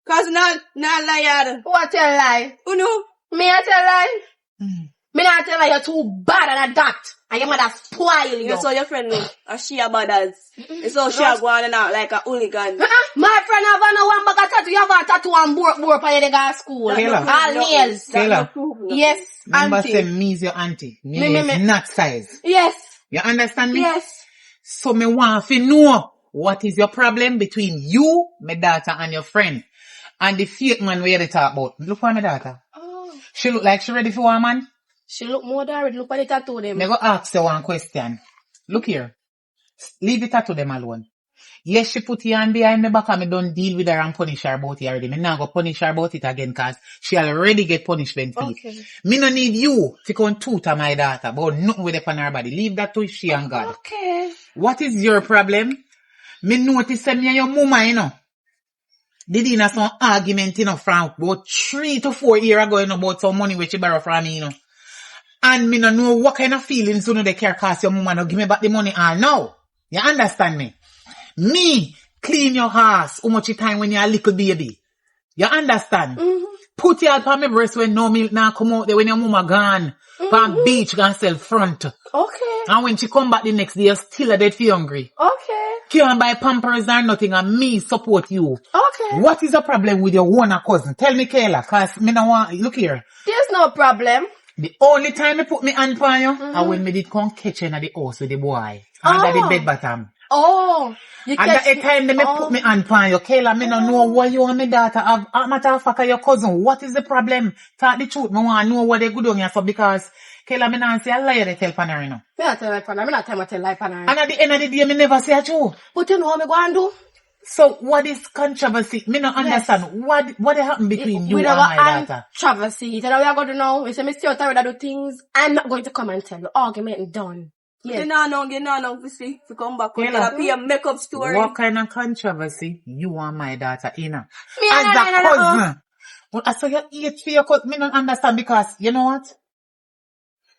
[SPEAKER 5] Cause not liar.
[SPEAKER 3] What tell lie?
[SPEAKER 5] Uno.
[SPEAKER 3] Me I tell lie? Me not tell lie. You're too bad at that. And your mother spoil you.
[SPEAKER 5] You saw your friend look. And she a badass. You saw she a going out like a hooligan.
[SPEAKER 3] My friend have no one bag of tattoo. You have a tattoo and board for you to go to school.
[SPEAKER 1] Kayla.
[SPEAKER 3] All nails.
[SPEAKER 1] Kayla.
[SPEAKER 3] Yes,
[SPEAKER 1] Remember say
[SPEAKER 3] auntie.
[SPEAKER 1] me is your auntie. Me
[SPEAKER 3] Me.
[SPEAKER 1] is not size.
[SPEAKER 3] Yes.
[SPEAKER 1] You understand me?
[SPEAKER 3] Yes.
[SPEAKER 1] So me want to know what is your problem between you, my daughter, and your friend. And the fake man where they talk about. Look for my daughter.
[SPEAKER 3] Oh.
[SPEAKER 1] She look like she ready for one man.
[SPEAKER 3] She look more direct. Look at the tattoo them.
[SPEAKER 1] Me go ask you one question. Look here. Leave the tattoo them alone. Yes, she put your hand behind me back and me don't deal with her and punish her about it already. Me not go punish her about it again cause she already get punishment for
[SPEAKER 3] Okay.
[SPEAKER 1] it. Me no need you to come tutor my daughter about nothing with it on her body. Leave that to she and God.
[SPEAKER 3] Okay.
[SPEAKER 1] What is your problem? Me notice that me and your mama, you know. Did in some argument, you know, from about 3 to 4 years ago, you know, about some money which you borrow from me, you know. And me no know what kind of feelings, you know, they care cause your mama no give me back the money all now. You understand me? Me, clean your house how much time when you're a little baby. You understand? Put your hand on my breast when no milk now come out there when your mama gone. From beach gonna sell front.
[SPEAKER 3] Okay.
[SPEAKER 1] And when she come back the next day, you're still a dead for hungry.
[SPEAKER 3] Okay.
[SPEAKER 1] Can't buy Pampers or nothing and me support you.
[SPEAKER 3] Okay.
[SPEAKER 1] What is the problem with your one cousin? Tell me, Kayla, cause me no want, look here.
[SPEAKER 3] There's no problem.
[SPEAKER 1] The only time me put me hand on you, and when me did come catch you in the house with the boy. Under the bed bottom.
[SPEAKER 3] Oh. You
[SPEAKER 1] And
[SPEAKER 3] catch
[SPEAKER 1] that time they me put me hand on you. Kayla, me no know what you and my daughter have. Matter of fact, your cousin. What is the problem? Talk the truth. Me want to know what they good on you for because Kayla, me not say a lie they tell Panner, you know.
[SPEAKER 3] Me not tell lie, Panner. Me not tell lie, Panner.
[SPEAKER 1] And at the end of the day, me never say a truth.
[SPEAKER 3] But you know what me go and do?
[SPEAKER 1] So what is controversy? Me not understand. What happened between you
[SPEAKER 3] We
[SPEAKER 1] and
[SPEAKER 3] never
[SPEAKER 1] my daughter?
[SPEAKER 3] controversy. You know we are going to know. We say, Mr. Otari, do things. I'm not going to come and tell you. Argument done.
[SPEAKER 5] Yeah.
[SPEAKER 3] Yeah.
[SPEAKER 5] Get no, we see. If you come back, we're
[SPEAKER 1] Kayla,
[SPEAKER 5] gonna be a makeup story.
[SPEAKER 1] What kind of controversy you and my daughter in?
[SPEAKER 3] Me
[SPEAKER 1] As
[SPEAKER 3] and
[SPEAKER 1] a
[SPEAKER 3] I
[SPEAKER 1] cousin. Well, I saw you eat for your cousin. Me don't understand because, you know what?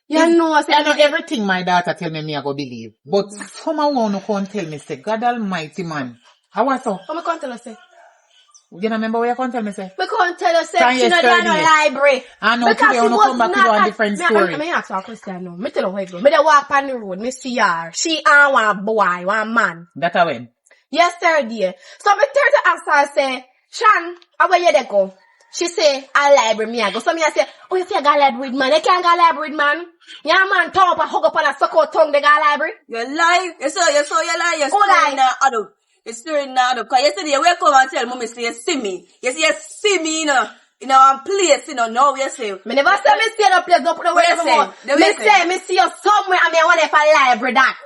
[SPEAKER 3] You know, I
[SPEAKER 1] I know everything my daughter tell me I go believe. But someone wanna come tell me, say, God Almighty, man. How was so?
[SPEAKER 3] Come on, tell us, say.
[SPEAKER 1] You don't remember what you can't tell me, say?
[SPEAKER 3] We can't tell us, say,
[SPEAKER 1] From
[SPEAKER 3] she not in
[SPEAKER 1] yesterday.
[SPEAKER 3] the library.
[SPEAKER 1] I know
[SPEAKER 3] Because
[SPEAKER 1] today
[SPEAKER 3] she
[SPEAKER 1] I wanna
[SPEAKER 3] was
[SPEAKER 1] come back
[SPEAKER 3] not
[SPEAKER 1] with a
[SPEAKER 3] at-
[SPEAKER 1] different story.
[SPEAKER 3] Me ask her a question now. Me tell her how it go. Me dey walk on the road, me see her. She and one boy, one man.
[SPEAKER 1] That I win.
[SPEAKER 3] Yesterday. So me tell her ask her, say, Shan, where you dey go? She say, I library me I go. So me I say, oh, you say I got library man. You can't go library man. Yeah man, turn up and hug up on a suck out tongue, they got library.
[SPEAKER 5] You lie. You saw you lie. You're
[SPEAKER 3] Who lie?
[SPEAKER 5] still not adult. You're still not adult. Cause yesterday you wake up and tell mommy say you see me. You say you see me in a place, now you say.
[SPEAKER 3] Me never say me stay in a place, don't put the
[SPEAKER 5] What
[SPEAKER 3] way
[SPEAKER 5] you say? The way
[SPEAKER 3] Me
[SPEAKER 5] you say?
[SPEAKER 3] say, me see you somewhere and me I want if a library that.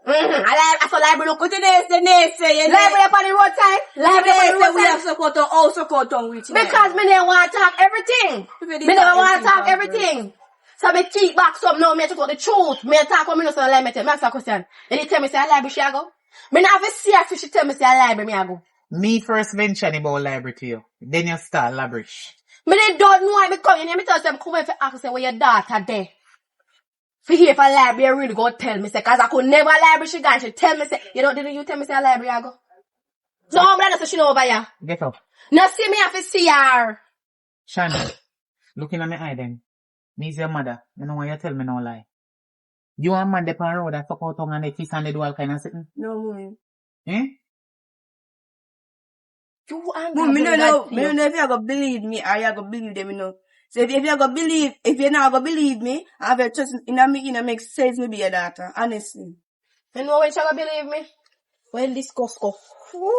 [SPEAKER 3] I saw library look.
[SPEAKER 5] But the next say you
[SPEAKER 3] Library up on the roadside. Library up on the
[SPEAKER 5] we have
[SPEAKER 3] roadside.
[SPEAKER 5] support on all support on which
[SPEAKER 3] Because me never want to talk everything. Me never want to talk everything. So me keep back some now, me talk about the truth. Me talk what me know so like me tell me ask a question. And he tell me say a library she a go. Me not have to see her she tell me say a library me a go.
[SPEAKER 1] Me first mention about library to you. Then you start labrish.
[SPEAKER 3] Me they don't know why me come in here. Me tell them come here for ask say where your daughter there. For here for library you really go tell me say cause I could never library she gone. She tell me say didn't you tell me say a library I go. So I'm glad say she know over here.
[SPEAKER 1] Get up.
[SPEAKER 3] Now see me have to see her.
[SPEAKER 1] Shana, looking at my eye then. Me's your mother. You know why you tell me no lie. You and man the road that fuck out tongue and they kiss and they do all kind of thing.
[SPEAKER 5] No, mommy.
[SPEAKER 1] Eh?
[SPEAKER 3] You and
[SPEAKER 5] Mom, me no know if you're gonna believe me or you're gonna believe them, So if you're not gonna believe me, I have a trust in me, makes sense me be your daughter, honestly.
[SPEAKER 3] You know when she gonna believe me? When this go.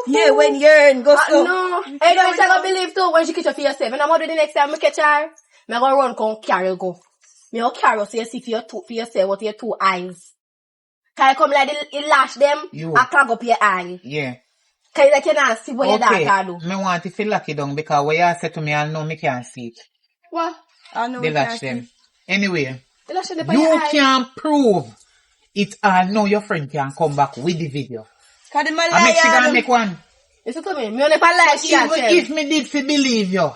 [SPEAKER 5] Yeah, when you're in go so.
[SPEAKER 3] No. Hey, know when she gonna believe too when she catch her for herself. And I'm gonna do the next time I catch her. Me gonna run come carry her go. Me gonna carry her so you see for yourself what your two eyes. Can you come like it lash them? I climb up your eye.
[SPEAKER 1] Yeah.
[SPEAKER 3] Can you like you not see what your daughter do?
[SPEAKER 1] Me want to feel lucky down because what you said to me I know me can't see it.
[SPEAKER 3] What?
[SPEAKER 5] I know
[SPEAKER 1] They lash them. Anyway.
[SPEAKER 3] They lash them by
[SPEAKER 1] You
[SPEAKER 3] your eye.
[SPEAKER 1] can prove it all. Now your friend can come back with the video.
[SPEAKER 5] Cause the
[SPEAKER 1] I make she gonna make one.
[SPEAKER 3] Listen to me. Me never lie she
[SPEAKER 1] Even
[SPEAKER 3] tell.
[SPEAKER 1] if me did believe you,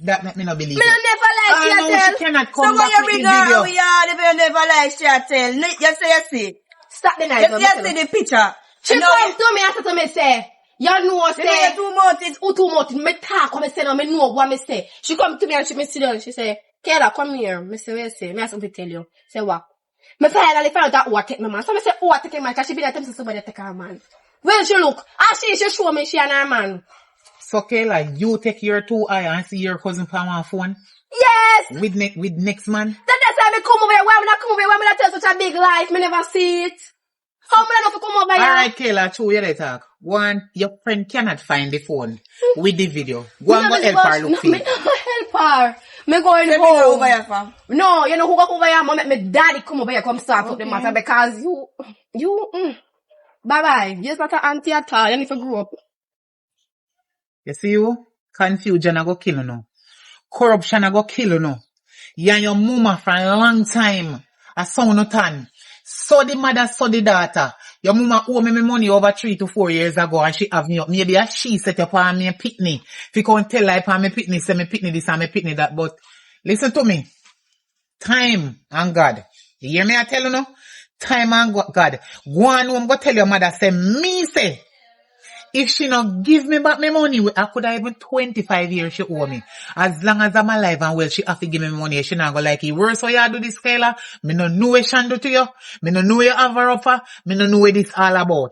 [SPEAKER 1] that make me not believe
[SPEAKER 3] Me
[SPEAKER 1] you.
[SPEAKER 3] never lie she
[SPEAKER 1] No,
[SPEAKER 3] tell.
[SPEAKER 1] she cannot
[SPEAKER 5] so
[SPEAKER 1] come
[SPEAKER 5] when
[SPEAKER 1] back
[SPEAKER 5] you
[SPEAKER 1] with
[SPEAKER 5] bring
[SPEAKER 1] the
[SPEAKER 5] her
[SPEAKER 1] video.
[SPEAKER 5] over here, if you never like she tell. You say you see.
[SPEAKER 3] Stop the night.
[SPEAKER 5] You see the picture.
[SPEAKER 3] She come to me and say to me say, you know say,
[SPEAKER 5] too much.
[SPEAKER 3] who too much? Me talk what me say now, me know what me say. She come to me and she me sit down, she say, Kayla, come here. Me say, what you say? Me have something to tell you. Say what? Me finally found out who I take my man. So me say, who I take my man? Cause she be that time somebody take her man. When she look, and she show me she and her man.
[SPEAKER 1] So Kayla, you take your 2 eye and see your cousin from one phone?
[SPEAKER 3] Yes!
[SPEAKER 1] With next man?
[SPEAKER 3] That's why me come over here. Why me not come over here? Why me not tell such a big life? Me never see it. How me not come over here?
[SPEAKER 1] Alright Kayla, true you talk. One, your friend cannot find the phone with the video. Go and go help her look for
[SPEAKER 3] me
[SPEAKER 1] it.
[SPEAKER 3] not help her. Me going
[SPEAKER 5] Let me
[SPEAKER 3] home.
[SPEAKER 5] go over here, fam.
[SPEAKER 3] No, you know who go over here? Mama, make me daddy come over here, come start up the matter because bye-bye. You're not an auntie at all. You need to grow up.
[SPEAKER 1] You see you? Confusion I go kill you now. Corruption I go kill you now. You and your mama for a long time. A son no tan. So the mother, so the daughter. Your mama owe me money over 3 to 4 years ago and she have me up. Maybe she set up on me a pitney. If you can't tell her upon me pitney, say me pitney this and me pitney that. But listen to me. Time and God. You hear me I tell you now? Time and God. Go on home, go tell your mother, say me say. If she not give me back my money, I could have even 25 years she owe me. As long as I'm alive and well, she have to give me money. She not go like it. Worse how you do this, Kayla. Me no know what she do to you. Me no know what you have her up for. Me no know what this all about.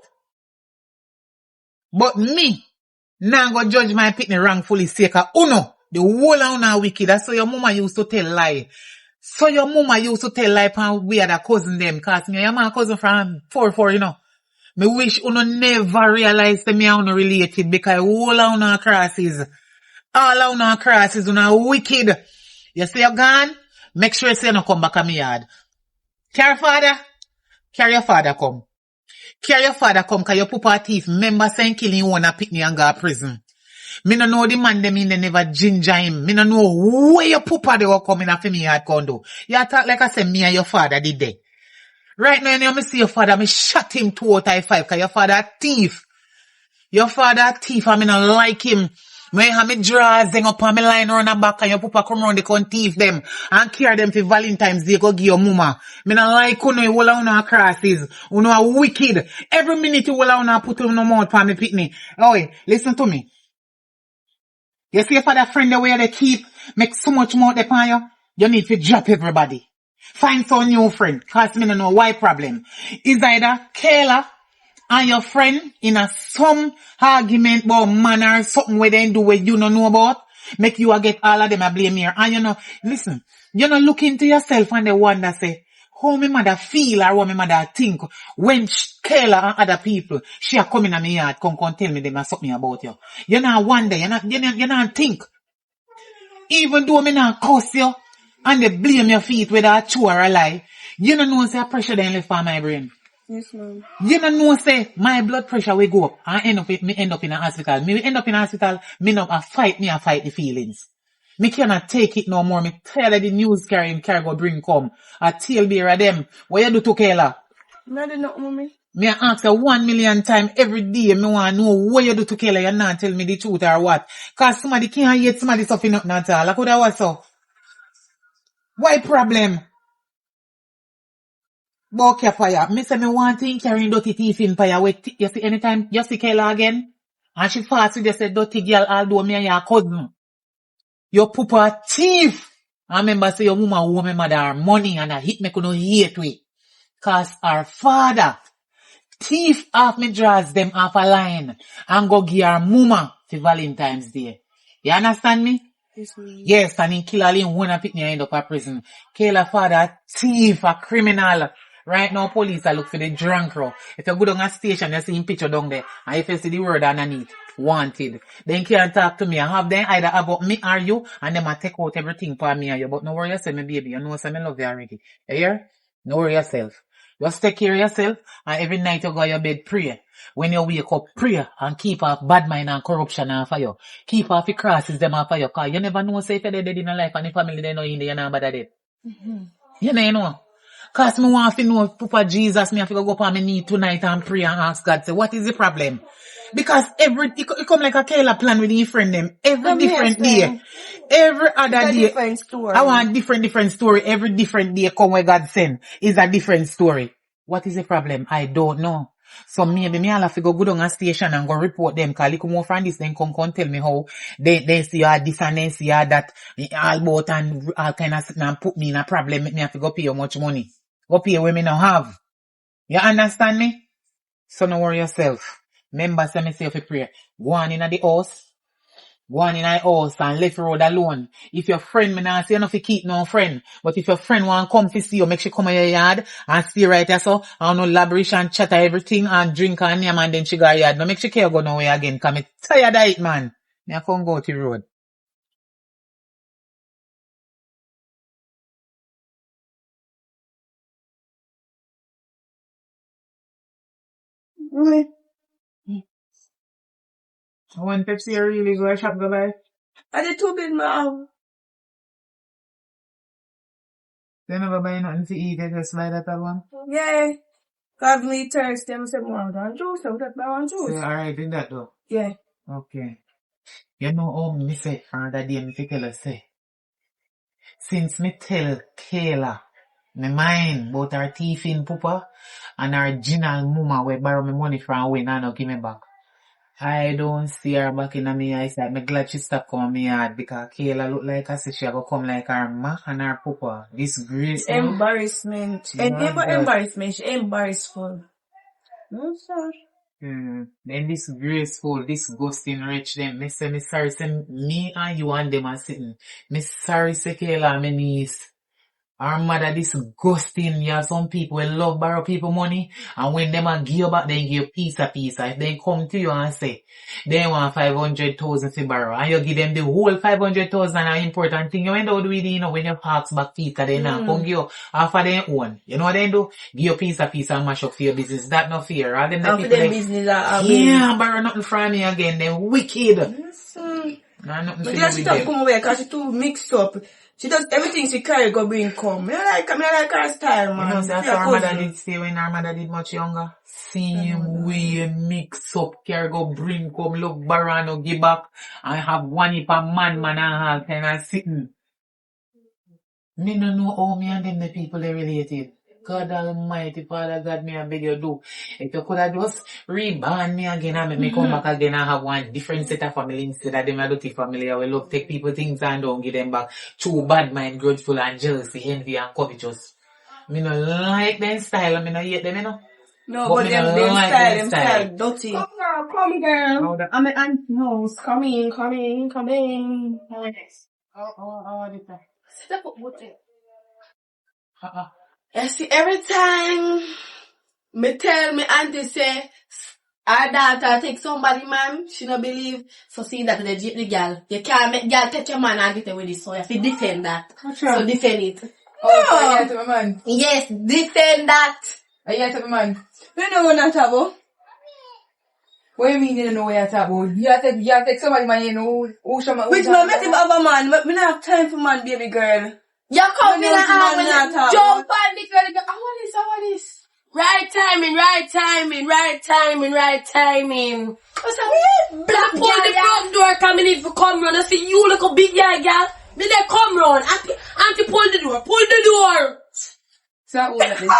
[SPEAKER 1] But me, now go judge my pitney wrongfully sake of uno. The whole of uno wicked. That's so your mama used to tell lie. So your mama used to tell lie pan we are the cousin them. Cause me, your man cousin from 4-4, you know. Me wish uno never realize that me and uno related because all of uno crosses. All of uno crosses uno wicked. You see you gone? Make sure you say you no come back on me yard. Carry your father come. Carry your father come, cause your papa a thief. Remember saying killing you wanna pick me and go to prison. Me no know the man them in they never ginger him. Me no know where your papa they were coming after me at condo. You talk like I said me and your father did they. Right now, you me see your father, me shot him 2 out of 5, cause your father a thief. Your father a thief, and me not like him. Me have me draws them up on me line around the back, and your papa come round, they come thief them, and carry them for Valentine's Day, go give your mama. Me not like you know, all on crosses. You know, are wicked. Every minute you all on put on no mouth for me pitney. Oh, listen to me. You see your father friend the way they keep, make so much more upon you, you need to drop everybody. Find some new friend, cause me no know why problem. Is either Kayla and your friend in a some argument about man or something where they do what you don't know about, make you get all of them a blame here. And you know, listen, you know look into yourself and they wonder say, how my mother feel or what my mother think when Kayla and other people, she are coming to me yard, come tell me them something about you. You know wonder, you not think. Even though me not curse you, and they blame your feet whether a true or a lie, you don't know say pressure then left on my brain.
[SPEAKER 5] Yes, ma'am.
[SPEAKER 1] You don't know say my blood pressure will go up and end up in a hospital. Me end up in a hospital, me not a fight the feelings. Me cannot take it no more. Me tired of the news carrying cargo bring come. A tailbearer of them. What you do to Kayla?
[SPEAKER 5] Nothing, no, mommy.
[SPEAKER 1] Me ask you 1,000,000 times every day. Me want to know what you do to Kayla. You not tell me the truth or what. Cause somebody can't hate somebody suffering nothing at all. Like what that was so. Why problem? Okay, fire. Me say me want to carrying dirty teeth in fire. Wait, you see anytime you see Kayla again? And she fast with you say dirty girl although me and your cousin. Your papa thief. I remember say your mama owe me mother her money and I hit me couldn't hate we. Cause our father thief off me draws them off a line and go give her mama for Valentine's Day. You understand me?
[SPEAKER 5] Yes, ma'am.
[SPEAKER 1] Yes, and he kill all him one and pick me and end up at prison. Kayla father thief, a criminal. Right now police are look for the drunk row. If you go down a station, you see him picture down there. And if you see the word underneath, wanted. Then can't talk to me. I have them either about me or you, and them I take out everything for me and you. But no worry yourself, my baby. You know say me love you already. You hear? No worry yourself. Just take care of yourself, and every night you go to your bed, pray. When you wake up, pray, and keep off bad mind and corruption off of you. Keep off the crosses them off of you, cause you never know say if you're dead in your life and the family they know in there, you're not bad dead. You never know. Cause me want to know, Papa Jesus, me have to go up on my knee tonight and pray and ask God, say, what is the problem? Because it come like a Kayla plan with your friend them. Every different day. Every other day.
[SPEAKER 5] Different story.
[SPEAKER 1] I want different story. Every different day come where God send is a different story. What is the problem? I don't know. So maybe me I'll have to go down a station and go report them. Cause little more from this then come tell me how they see all this and then see all that all about and all kind of sitting and put me in a problem. Make me have to go pay how much money. Go pay what me now have. You understand me? So no worry yourself. Remember, say me say if you pray. Go on in the house. Go on in the house and left road alone. If your friend, me not say you not fi keep no friend. But if your friend want come to see you, make sure come in your yard and stay right there so. And no labrish and chatter everything and drink and name and then she go yard. No make sure care go nowhere again. Cause me tired of it, man. Me I come go to the road.
[SPEAKER 5] Mommy.
[SPEAKER 1] I want Pepsi you really go a shop go buy.
[SPEAKER 5] I did 2 big, ma'am.
[SPEAKER 1] They never buy nothing to eat, they just buy that one.
[SPEAKER 5] Yeah. Cause me thirsty, I said, more than juice, I would have one
[SPEAKER 1] So
[SPEAKER 5] juice.
[SPEAKER 1] alright, did that though.
[SPEAKER 5] Yeah.
[SPEAKER 1] Okay. You know how me say another day me tell her say. Since me tell Kayla me mind about her thief in Papa and her original mama we borrow me money from when and now give me back. I don't see her back in my eyes. I'm glad she stopped coming me yard because Kayla look like I say she go come like her ma and her papa. Disgrace.
[SPEAKER 5] Embarrassment. And never embarrassment, she embarrassful. No, sir.
[SPEAKER 1] Then this graceful, this ghosting rich them. Me say me sorry say me and you and them are sitting. Me sorry say Kayla me niece. Our mother disgusting. You have some people who love borrow people money, and when them a give you back, they give piece a piece. If they come to you and say they want 500,000 to borrow, and you give them the whole 500,000, an important thing. You end up with it, you know, when you ask back feet, cause they not come give you half of their own. You know what they do? Give you piece a piece and mash up for your business. That not fair. All them the
[SPEAKER 5] And for
[SPEAKER 1] people
[SPEAKER 5] them
[SPEAKER 1] like,
[SPEAKER 5] business are
[SPEAKER 1] yeah, borrow nothing from me again. They wicked. Nah, nothing
[SPEAKER 5] But
[SPEAKER 1] to do
[SPEAKER 5] then she
[SPEAKER 1] with
[SPEAKER 5] don't
[SPEAKER 1] them.
[SPEAKER 5] come away because she too mixed up. She does everything she carry go bring come. I like her style, man.
[SPEAKER 1] You know, that's
[SPEAKER 5] She a
[SPEAKER 1] our mother
[SPEAKER 5] cousin.
[SPEAKER 1] did say when our mother did much younger. Same way, mix up, care go bring come, look barano, give back, and have one heap of man and all kind of sitting. Me no know how me and them the people they related. God Almighty, Father God, me I beg you do. If you could have just reborn me again and make me come back again and have one different set of family instead of them adoptive family. I will love take people things and don't give them back. True bad mind, grudgeful and jealousy, envy and covetous. Me no like them style, me no hate them, you know.
[SPEAKER 5] No,
[SPEAKER 1] But
[SPEAKER 5] but
[SPEAKER 1] me
[SPEAKER 5] them,
[SPEAKER 1] no
[SPEAKER 5] them
[SPEAKER 1] like
[SPEAKER 5] style,
[SPEAKER 1] them
[SPEAKER 5] them style dirty.
[SPEAKER 3] Come girl.
[SPEAKER 1] How that?
[SPEAKER 3] I'm an aunt's house. Come in.
[SPEAKER 1] How are this?
[SPEAKER 3] Step up with it.
[SPEAKER 1] Uh-uh.
[SPEAKER 3] You see, every time me tell me auntie say her daughter take somebody man, she no believe. So see that the girl. You can't make girl touch a man and get away with this. So you have to defend that. So defend it.
[SPEAKER 6] Oh, so to my man.
[SPEAKER 3] Yes, defend that.
[SPEAKER 6] Yeah, to my man.
[SPEAKER 5] You know what I'm talking about?
[SPEAKER 6] What do you mean you don't know what you're talking about? You have to take somebody man you know who some
[SPEAKER 5] Which man met him have a man? Me not have time for man, baby girl.
[SPEAKER 3] You come
[SPEAKER 5] You
[SPEAKER 3] in
[SPEAKER 5] know
[SPEAKER 3] and
[SPEAKER 5] the man
[SPEAKER 3] with
[SPEAKER 5] not
[SPEAKER 3] it.
[SPEAKER 5] talk
[SPEAKER 3] Jump on the girl. I want this.
[SPEAKER 2] Right timing.
[SPEAKER 3] What's up?
[SPEAKER 2] Black pull the front door coming in for come run. I see you like a big guy, girl. Me they come run. Auntie pull the door.
[SPEAKER 6] So how old is this?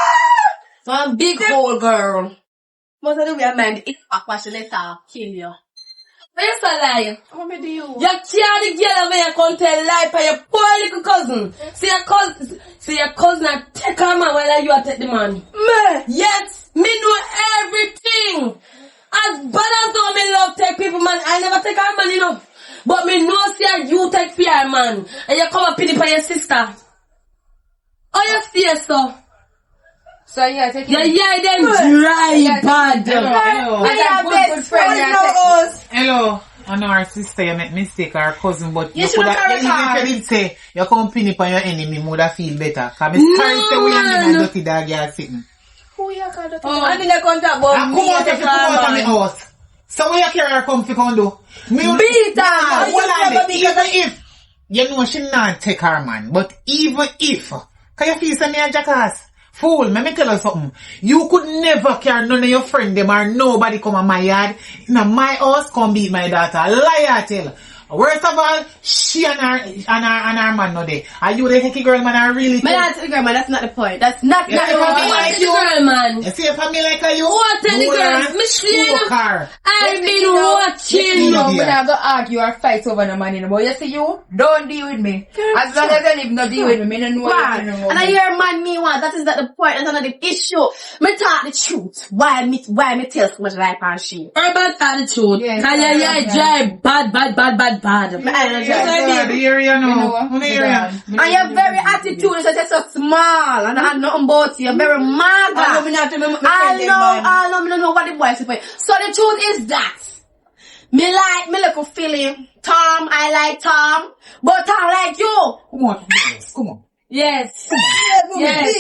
[SPEAKER 3] One big hole girl. Most of the way man, if I watch the letter, kill you.
[SPEAKER 2] But you so lie.
[SPEAKER 3] What me do you?
[SPEAKER 2] You carry the girl away and come tell lie for your poor little cousin. See your cousin and take her man while you take the man.
[SPEAKER 5] Me.
[SPEAKER 2] Yes, me know everything. As bad as though me love take people man, I never take her man, you know. But me know see you take for your man. And you come up pity for your sister. Oh, you see so?
[SPEAKER 6] So yeah, take
[SPEAKER 2] Yeah,
[SPEAKER 6] it.
[SPEAKER 2] them dry bad.
[SPEAKER 1] Hello.
[SPEAKER 6] As a good friend, you take it.
[SPEAKER 1] Hello. I know our sister, you make mistake, our cousin, but
[SPEAKER 3] You
[SPEAKER 1] you
[SPEAKER 3] should
[SPEAKER 1] could
[SPEAKER 3] have
[SPEAKER 1] have,
[SPEAKER 3] carried her.
[SPEAKER 1] even if you did say, you come pin it on your enemy, would have feel better. Cause me sorry say we and them a dirty dog you are sitting.
[SPEAKER 3] Who you call that?
[SPEAKER 5] I think they contact about
[SPEAKER 1] And
[SPEAKER 5] me
[SPEAKER 1] come out
[SPEAKER 5] and
[SPEAKER 1] if you come out of my house. So where you carry her come fi come do? Me
[SPEAKER 5] Beat her.
[SPEAKER 1] Nah,
[SPEAKER 5] You
[SPEAKER 1] hold on
[SPEAKER 5] never
[SPEAKER 1] there.
[SPEAKER 5] beat
[SPEAKER 1] Even if, you know she not take her man, but even if, can you feel say me a jackass? Fool, me tell you something. You could never carry none of your friend them or nobody come on my yard. In my house come beat my daughter. Liar tell. Worst of all, she and her man no there. Are you the hecky girl man are really
[SPEAKER 3] My dad the girl man, that's not the point. That's not
[SPEAKER 1] Yeah,
[SPEAKER 3] the
[SPEAKER 1] you
[SPEAKER 3] point.
[SPEAKER 1] want
[SPEAKER 2] What
[SPEAKER 1] like
[SPEAKER 2] the
[SPEAKER 1] you?
[SPEAKER 2] girl, man?
[SPEAKER 1] You see a family like you?
[SPEAKER 2] What the
[SPEAKER 1] You
[SPEAKER 2] girl?
[SPEAKER 1] want
[SPEAKER 2] Michelle,
[SPEAKER 1] two car.
[SPEAKER 2] I've been
[SPEAKER 6] You
[SPEAKER 2] watching.
[SPEAKER 6] know,
[SPEAKER 1] Yeah.
[SPEAKER 6] we're not gonna argue or fight over no money no more. You see you? Don't deal with me. As long as I live, no deal with me. Me no know what
[SPEAKER 3] Why?
[SPEAKER 6] you know.
[SPEAKER 3] And I hear man me want, that is not the point, that's not the issue. Me talk the truth. Why me tell so much life and shit.
[SPEAKER 2] Urban attitude.
[SPEAKER 6] Yes,
[SPEAKER 2] Yeah, dry, bad.
[SPEAKER 3] Me I don't
[SPEAKER 1] Yes,
[SPEAKER 3] judge.
[SPEAKER 1] God, the area
[SPEAKER 6] You know
[SPEAKER 1] now.
[SPEAKER 6] what?
[SPEAKER 1] On the area.
[SPEAKER 3] And you're very attitude, so you're so small, and I nothing about you. You're very maga.
[SPEAKER 5] I know me not to me
[SPEAKER 3] I know, me don't know what the boy is saying. So the truth is that me little feeling Tom, I like Tom, but Tom like you.
[SPEAKER 1] Come on. Come on.
[SPEAKER 2] Yes.
[SPEAKER 5] Yes.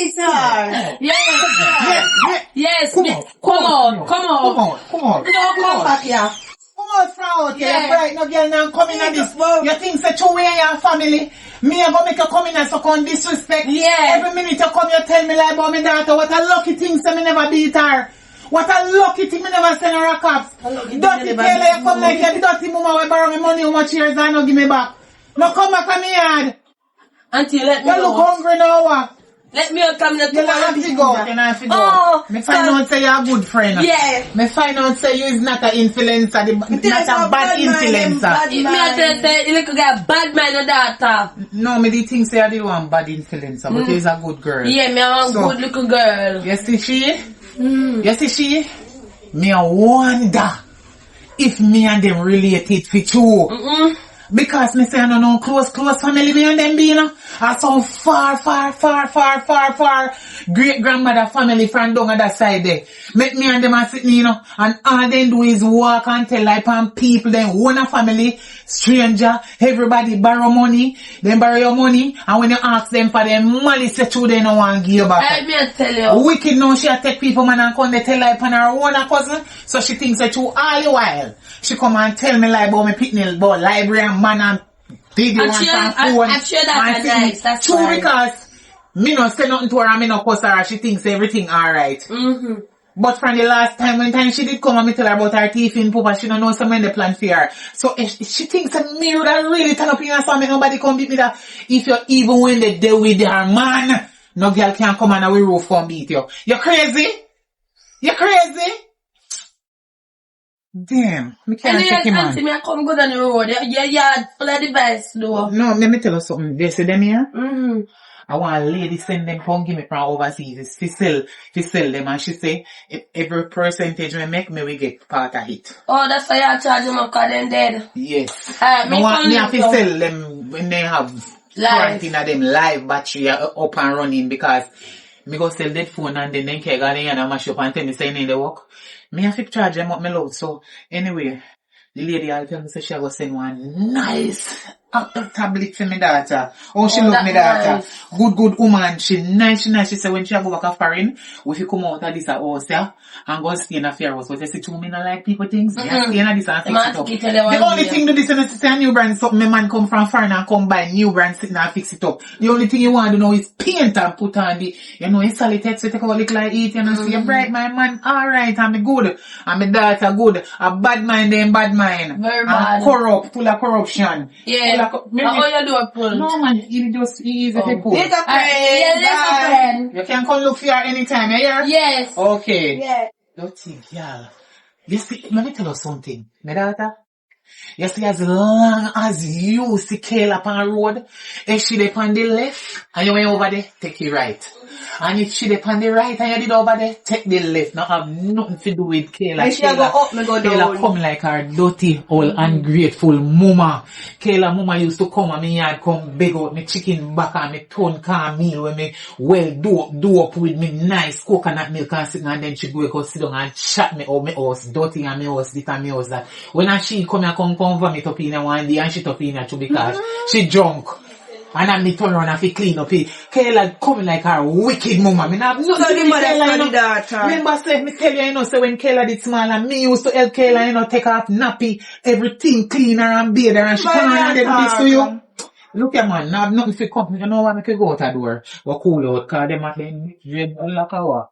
[SPEAKER 2] Yes.
[SPEAKER 1] Come on.
[SPEAKER 2] Come on.
[SPEAKER 5] Don't come back here.
[SPEAKER 1] Come on, Frau.
[SPEAKER 2] Yeah.
[SPEAKER 1] Yeah. Right, no girl now come in at this. You think say two way your family. Me a go make you come in and so come disrespect.
[SPEAKER 2] Yeah.
[SPEAKER 1] Every minute you come you tell me like about my daughter. What a lucky thing say me never beat her. What a lucky thing me never send her a cops. Dirty Taylor, you come like your dirty mama will borrow me money how much years and no give me back. No come back on me yard.
[SPEAKER 2] Auntie, let me
[SPEAKER 1] You look
[SPEAKER 2] go.
[SPEAKER 1] hungry now.
[SPEAKER 2] Let me out come to
[SPEAKER 1] You not have to go. You not have to go.
[SPEAKER 2] Oh,
[SPEAKER 1] Me find out say you're a good friend.
[SPEAKER 2] Yeah.
[SPEAKER 1] Me find out say you is not a influencer, not a bad influencer.
[SPEAKER 2] Me I tell you, say, you little guy, bad man, your daughter.
[SPEAKER 1] No, me the think say I did one bad influencer, but he's a good girl.
[SPEAKER 2] Yeah, me a
[SPEAKER 1] So-
[SPEAKER 2] good little girl.
[SPEAKER 1] You see she? You see she? Me a wonder if me and them related for true. Because me say I don't know close family me and them be, you know. I so far great grandmother family from down on that side there. Make me and them are sitting, you know, and all they do is walk and tell like on people, then own a family, stranger, everybody borrow money, then borrow your money, and when you ask them for them money, say true they no want give you back.
[SPEAKER 2] I mean tell you.
[SPEAKER 1] Wicked now she take people man and come they tell like on her own cousin, so she thinks that you all the while. She come and tell me like about me picnic, about library and man and video and phone.
[SPEAKER 2] I'm sure that's nice. That's
[SPEAKER 1] true
[SPEAKER 2] right.
[SPEAKER 1] because me no say nothing to her and me no cuss her. She thinks everything alright.
[SPEAKER 2] Mm-hmm.
[SPEAKER 1] But from the last time when she did come and me tell her about her teeth in Papa, she don't know some when they plan for her. So she thinks that me would have really turn up in her son, nobody come beat me that. If you even when they deal with her man, no girl can come on our roof and beat you. You crazy? You crazy? Damn, me can't take him on.
[SPEAKER 2] Me come good on the road. Your yard full of device though.
[SPEAKER 1] No, let me tell you something. They see them here?
[SPEAKER 2] Mm-hmm.
[SPEAKER 1] I want a lady send them come give me from overseas. She sell them and she say if every percentage we make me we get part of it.
[SPEAKER 2] Oh, that's why you charge them up because they're dead.
[SPEAKER 1] Yes.
[SPEAKER 2] Me
[SPEAKER 1] have to sell them when they have quarantine of them live battery up and running because me go sell that phone and then they can go in and mash up and tell me say they work. Me have to charge them up my load. So anyway, the lady I'll tell me say she go send one nice tablet for me daughter. Oh, she love me daughter. Nice. Good woman. She nice. She say when she go back a foreign, if you come out of this house, yeah, and go stay in a fair house, but you see two men like people things, stay in this and fix it up. The only thing to this is to say a new brand something, my man come from foreign and come buy new brand sitting and fix it up. The only thing you want to know is paint and put on the, you know, solid so take a look like eat, you know, see you bright, my man, alright, I'm good, and my daughter good, a bad mind, then bad mind.
[SPEAKER 2] Very bad.
[SPEAKER 1] Corrupt, full of corruption.
[SPEAKER 2] Yeah. How you do a pull?
[SPEAKER 1] No man, it just easy to pull.
[SPEAKER 6] Take a friend.
[SPEAKER 2] Yeah, take a friend.
[SPEAKER 1] You can come look for her anytime, you hear?
[SPEAKER 2] Yes.
[SPEAKER 1] Okay.
[SPEAKER 2] Yeah.
[SPEAKER 1] Dirty girl. You see, let me tell you something, my daughter. You see, as long as you see Kayla up on the road, if she dey on the left, and you went over there, take it right. And if she dey on the right, and you did over there, take the left. Now have nothing to do with Kayla.
[SPEAKER 6] If she go up, me go down.
[SPEAKER 1] Kayla come like her dirty, old, ungrateful mama. Kayla mama used to come and me yard come beg out me chicken back and me turn calm meal when me well do up with me nice coconut milk and sit and then she go sit down and chat me out me house, dirty and me house, this and me house that. When she come and come vomit up in her one day and she up in her too because she drunk. And I me turn around and fi clean up it. Kayla coming like her wicked mama. Me not nothing to do with Kayla, you know. Remember say, me tell you, you know, say when Kayla did small and me used to help Kayla, you know, take off nappy, everything clean her and bathe her and she turn around and this to you. Look at man, I have nothing to come. You know what, I could go out the door. Or cool out, cause them at the lock hour.